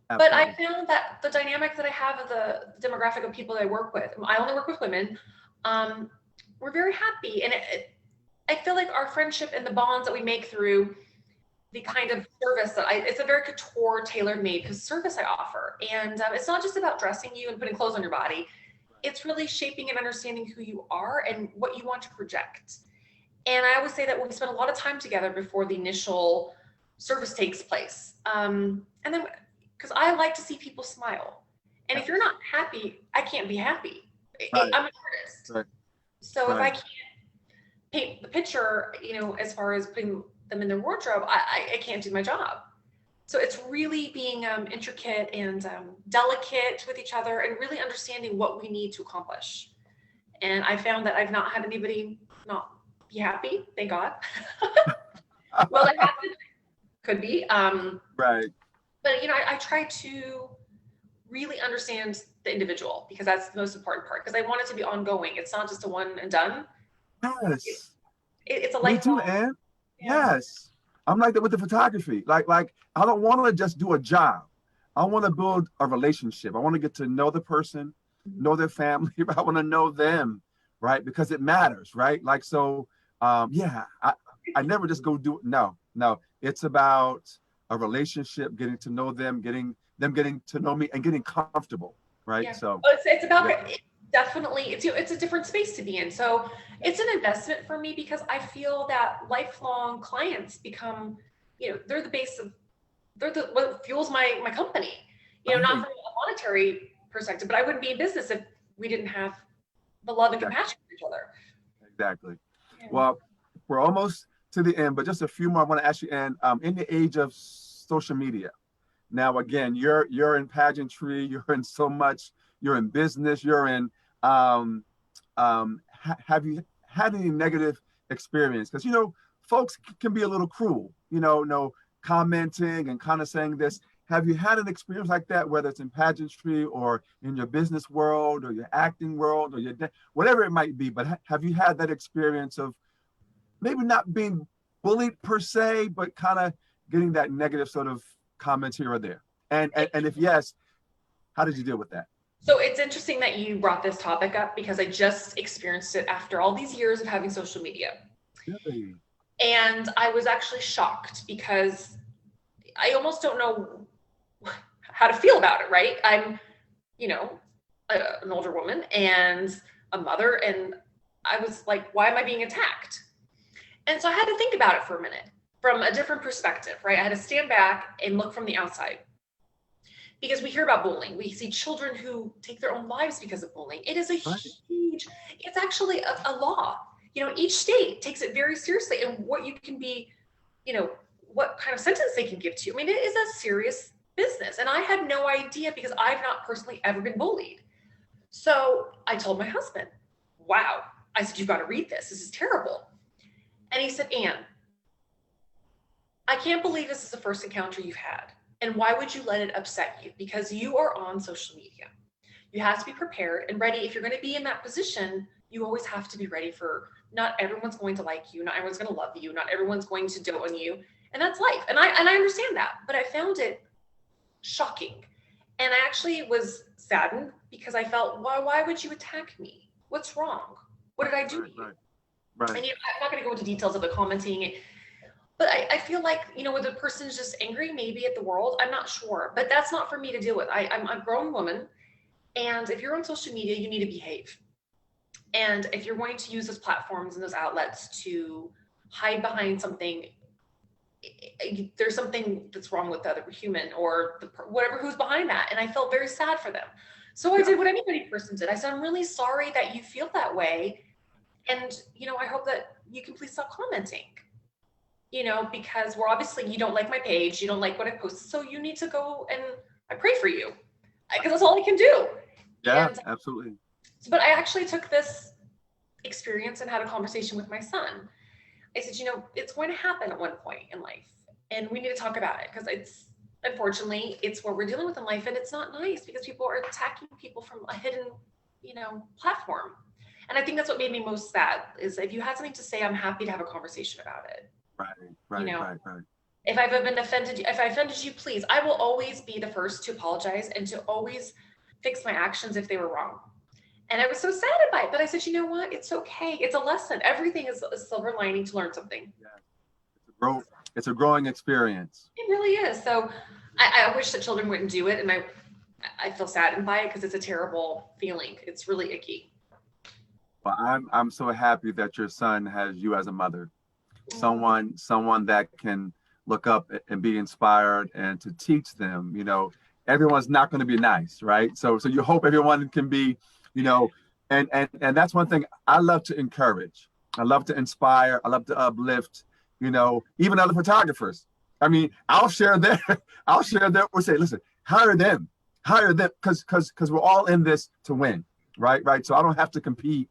But I Absolutely. found that the dynamic that I have of the demographic of people that I work with, I only work with women, we're very happy. And I feel like our friendship and the bonds that we make through the kind of service that it's a very couture, tailor made service I offer. And it's not just about dressing you and putting clothes on your body. It's really shaping and understanding who you are and what you want to project. And I always say that we spend a lot of time together before the initial service takes place. And then, because I like to see people smile. And if you're not happy, I can't be happy. Right. I'm an artist. Right. So Right. if I can't paint the picture, as far as putting them in their wardrobe, I can't do my job. So it's really being intricate and delicate with each other and really understanding what we need to accomplish. And I found that I've not had anybody not be happy, thank God. Well, it happened, could be. Right. But I try to really understand the individual, because that's the most important part, because I want it to be ongoing. It's not just a one and done. Yes. It's a Me too, lifelong. Ann. Yeah. Yes. I'm like that with the photography. Like I don't want to just do a job. I want to build a relationship. I want to get to know the person, know their family. I want to know them, right? Because it matters, right? Like, so, yeah, I never just go do it. No. It's about a relationship, getting to know them, getting to know me, and getting comfortable, right? Yeah. So It's about yeah. definitely it's a different space to be in. So it's an investment for me, because I feel that lifelong clients become, they're the base of, what fuels my company. Not from a monetary perspective, but I wouldn't be in business if we didn't have the love and compassion for each other. Exactly. Yeah. Well, we're almost to the end, but just a few more I want to ask you. And in the age of social media, now again, you're in pageantry, you're in so much, you're in business, you're in. Have you had any negative experience? Because folks can be a little cruel. No commenting and kind of saying this. Have you had an experience like that, whether it's in pageantry or in your business world or your acting world or whatever it might be? But have you had that experience of maybe not being bullied per se, but kind of getting that negative sort of comments here or there? And if yes, how did you deal with that? So it's interesting that you brought this topic up, because I just experienced it after all these years of having social media. Really? And I was actually shocked, because I almost don't know how to feel about it, right? I'm, an older woman and a mother, and I was like, why am I being attacked? And so I had to think about it for a minute from a different perspective, right? I had to stand back and look from the outside, because we hear about bullying. We see children who take their own lives because of bullying. It is a huge, it's actually a law. Each state takes it very seriously, and what you can be, what kind of sentence they can give to you. I mean, it is a serious business. And I had no idea, because I've not personally ever been bullied. So I told my husband, wow. I said, you've got to read this. This is terrible. And he said, Ann, I can't believe this is the first encounter you've had. And why would you let it upset you? Because you are on social media. You have to be prepared and ready. If you're going to be in that position, you always have to be ready for, not everyone's going to like you. Not everyone's going to love you. Not everyone's going to dote on you. And that's life. And I understand that, but I found it shocking. And I actually was saddened, because I felt, why would you attack me? What's wrong? What did I do to you? Right. And I'm not going to go into details of the commenting, but I feel like, whether the person's just angry, maybe at the world, I'm not sure, but that's not for me to deal with. I'm a grown woman. And if you're on social media, you need to behave. And if you're going to use those platforms and those outlets to hide behind something, there's something that's wrong with the other human, or whatever who's behind that. And I felt very sad for them. So I did what any person did. I said, I'm really sorry that you feel that way. And, I hope that you can please stop commenting, because we're obviously, you don't like my page, you don't like what I posted. So you need to go, and I pray for you, because that's all I can do. Yeah, and, absolutely. But I actually took this experience and had a conversation with my son. I said, it's going to happen at one point in life, and we need to talk about it, because unfortunately, it's what we're dealing with in life, and it's not nice because people are attacking people from a hidden, platform. And I think that's what made me most sad is if you had something to say, I'm happy to have a conversation about it. Right, You right, know, right, right. if I've been offended, if I offended you, please, I will always be the first to apologize and to always fix my actions if they were wrong. And I was so saddened by it, but I said, you know what? It's okay. It's a lesson. Everything is a silver lining to learn something. Yeah. It's a growing experience. It really is. So I wish that children wouldn't do it. And I feel saddened by it because it's a terrible feeling. It's really icky. Well, I'm so happy that your son has you as a mother, someone that can look up and be inspired and to teach them. Everyone's not going to be nice, right? So you hope everyone can be, and that's one thing I love to encourage. I love to inspire. I love to uplift. Even other photographers. I mean, I'll share their or say, listen, hire them, because we're all in this to win, right? So I don't have to compete,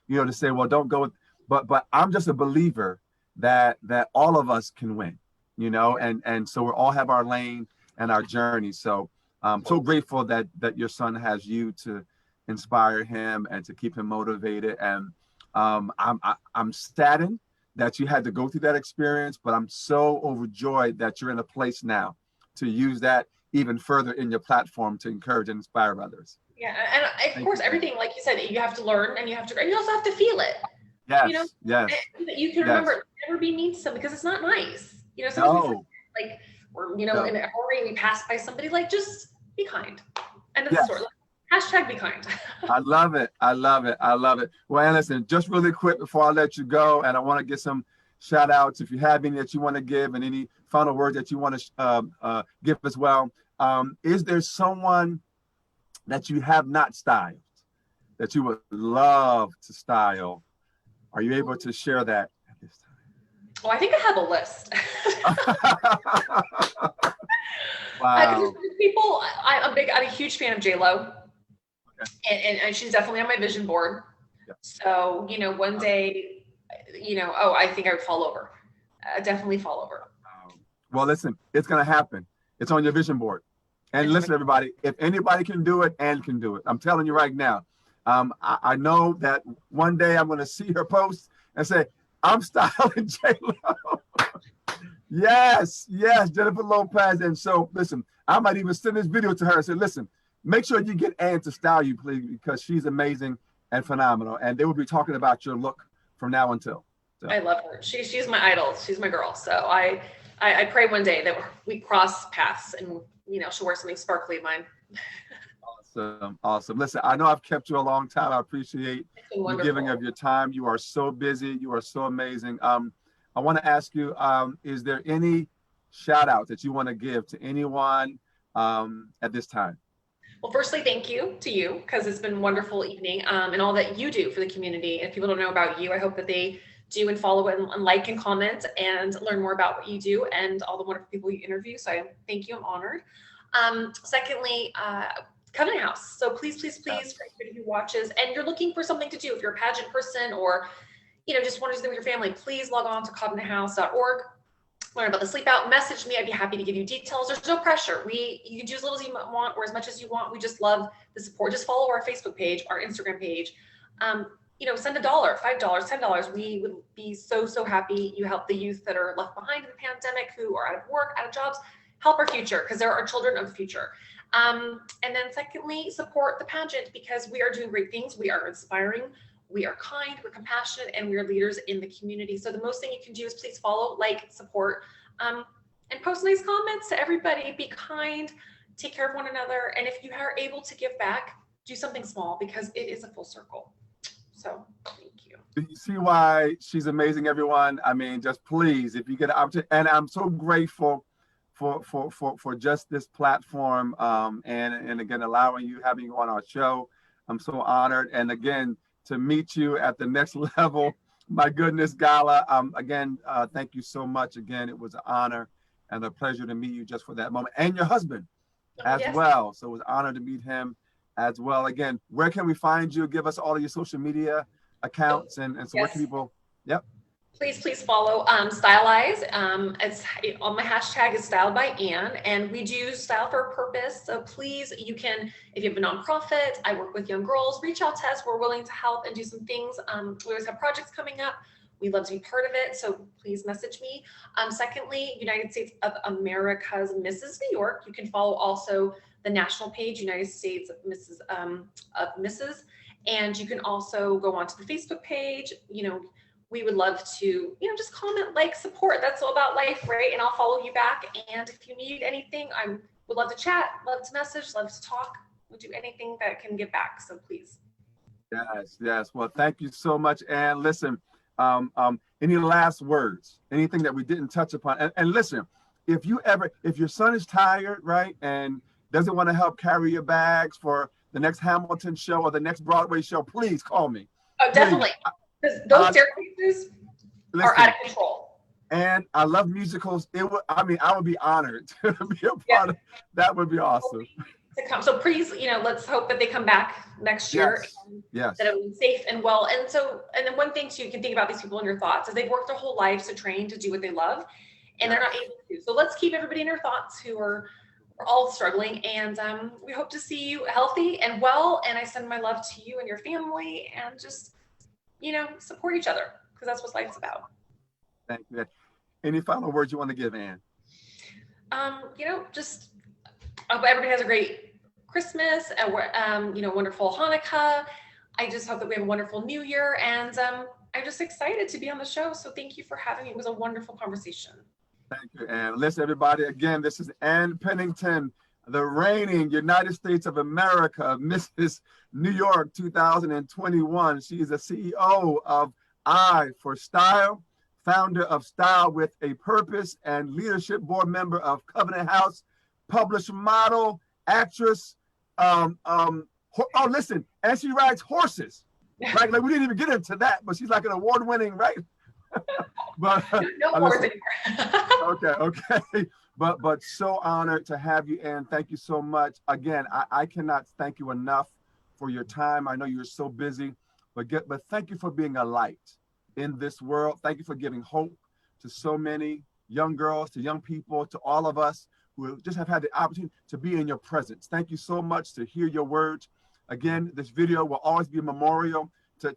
to say, well, don't go with, but I'm just a believer that all of us can win, and so we all have our lane and our journey. So I'm so grateful that your son has you to inspire him and to keep him motivated. And I'm saddened that you had to go through that experience, but I'm so overjoyed that you're in a place now to use that even further in your platform to encourage and inspire others. Yeah, and of course, everything, like you said, you have to learn and you also have to feel it. Yes, yes. You can remember, never be mean to somebody because it's not nice. Sometimes we're in a hurry, we pass by somebody, just be kind. And that's the story. Hashtag be kind. I love it. I love it. I love it. Well, and listen, just really quick before I let you go, and I want to get some shout outs if you have any that you want to give and any final words that you want to give as well. Is there someone that you have not styled that you would love to style? Are you able to share that at this time? Oh, I think I have a list. Wow. People, I'm a huge fan of J-Lo. Okay. And she's definitely on my vision board. Yeah. So, one day, I think I would fall over. Definitely fall over. Well, listen, it's going to happen. It's on your vision board. And listen, everybody, if anybody can do it, Ann can do it. I'm telling you right now. I know that one day I'm going to see her post and say, I'm styling J-Lo. Yes, Jennifer Lopez. And so, listen, I might even send this video to her and say, listen, make sure you get Ann to style you, please, because she's amazing and phenomenal. And they will be talking about your look from now until. So. I love her. She's my idol. She's my girl. So I pray one day that we cross paths and, she'll wear something sparkly of mine. Awesome. Listen, I know I've kept you a long time. I appreciate you giving of your time. You are so busy. You are so amazing. I want to ask you, is there any shout out that you want to give to anyone at this time? Well, firstly, thank you to you because it's been a wonderful evening and all that you do for the community. If people don't know about you, I hope that they do and follow and like and comment and learn more about what you do and all the wonderful people you interview. So I thank you. I'm honored. Secondly, Covenant House. So please, for anybody who watches and you're looking for something to do, if you're a pageant person or, just want to do something with your family, please log on to covenanthouse.org. Learn about the sleep out, message me. I'd be happy to give you details. There's no pressure. You can do as little as you want or as much as you want. We just love the support. Just follow our Facebook page, our Instagram page. Send $1, $5, $10. We would be so happy. You help the youth that are left behind in the pandemic, who are out of work, out of jobs. Help our future because there are children of the future. And then secondly, support the pageant because we are doing great things. We are inspiring. We are kind, we're compassionate, and we are leaders in the community. So the most thing you can do is please follow, like, support, and post nice comments to everybody. Be kind, take care of one another. And if you are able to give back, do something small because it is a full circle. So thank you. You see why she's amazing, everyone? I mean, just please, if you get an opportunity, and I'm so grateful for just this platform and again, having you on our show. I'm so honored. And again, to meet you at the next level. My goodness, Gala. Again, thank you so much. Again, it was an honor and a pleasure to meet you just for that moment. And your husband as well. So it was an honor to meet him as well. Again, where can we find you? Give us all of your social media accounts and so where can people, Please follow Stylize. It's on my hashtag is styled by Ann, and we do style for a purpose. So please, you can, if you have a nonprofit, I work with young girls, reach out to us. We're willing to help and do some things. We always have projects coming up. We love to be part of it. So please message me. Secondly, United States of America's Mrs. New York. You can follow also the national page, United States of Mrs. And you can also go onto the Facebook page. We would love to, just comment, like, support. That's all about life, right? And I'll follow you back. And if you need anything, I would love to chat, love to message, love to talk. We'll do anything that can give back. So please. Yes. Well, thank you so much. And listen, any last words, anything that we didn't touch upon? And listen, if your son is tired, right, and doesn't want to help carry your bags for the next Hamilton show or the next Broadway show, please call me. Oh, definitely. Because those staircases are out of control. And I love musicals. I would be honored to be a part of that. Would be awesome. To come. So please, let's hope that they come back next year. Yes. That it will be safe and well. And then one thing too, you can think about these people in your thoughts is they've worked their whole lives to train to do what they love, and they're not able to. So let's keep everybody in your thoughts who are all struggling. And we hope to see you healthy and well. And I send my love to you and your family, and just support each other, because that's what life's about. Thank you. Any final words you want to give, Ann? Just I hope everybody has a great Christmas and wonderful Hanukkah. I just hope that we have a wonderful New Year, and I'm just excited to be on the show. So thank you for having me. It was a wonderful conversation. Thank you, Ann. Listen, everybody, again, this is Ann Pennington, the reigning United States of America, Mrs. New York 2021. She is the CEO of I for Style, founder of Style with a Purpose, and leadership board member of Covenant House, published model, actress. Listen, and she rides horses. Like we didn't even get into that, but she's like an award-winning, right? But no horse anymore. Okay. But so honored to have you, and thank you so much. Again, I cannot thank you enough for your time. I know you're so busy, but thank you for being a light in this world. Thank you for giving hope to so many young girls, to young people, to all of us who just have had the opportunity to be in your presence. Thank you so much to hear your words. Again, this video will always be a memorial to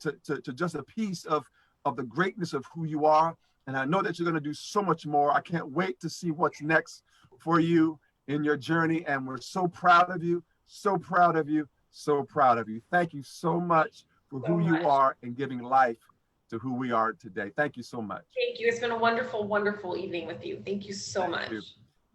just a piece of the greatness of who you are. And I know that you're going to do so much more. I can't wait to see what's next for you in your journey. And we're so proud of you, so proud of you, so proud of you. Thank you so much for who you are and giving life to who we are today. Thank you so much. Thank you. It's been a wonderful, wonderful evening with you. Thank you so much.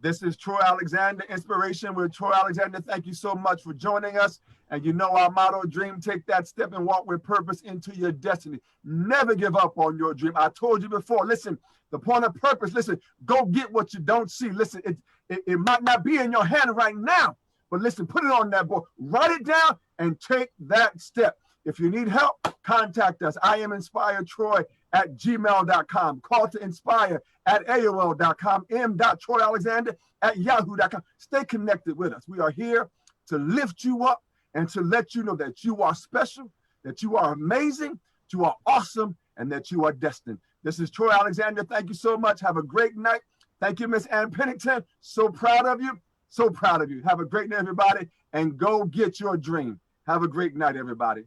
This is Troy Alexander, Inspiration with Troy Alexander. Thank you so much for joining us. And you know our motto, dream, take that step and walk with purpose into your destiny. Never give up on your dream. I told you before, listen, the point of purpose, listen, go get what you don't see. Listen, it might not be in your hand right now, but listen, put it on that board, write it down and take that step. If you need help, contact us. iaminspiredtroy at gmail.com. Call to inspire at AOL.com. m.troyalexander at yahoo.com. Stay connected with us. We are here to lift you up and to let you know that you are special, that you are amazing, you are awesome, and that you are destined. This is Troy Alexander. Thank you so much. Have a great night. Thank you, Miss Ann Pennington. So proud of you. So proud of you. Have a great night, everybody, and go get your dream. Have a great night, everybody.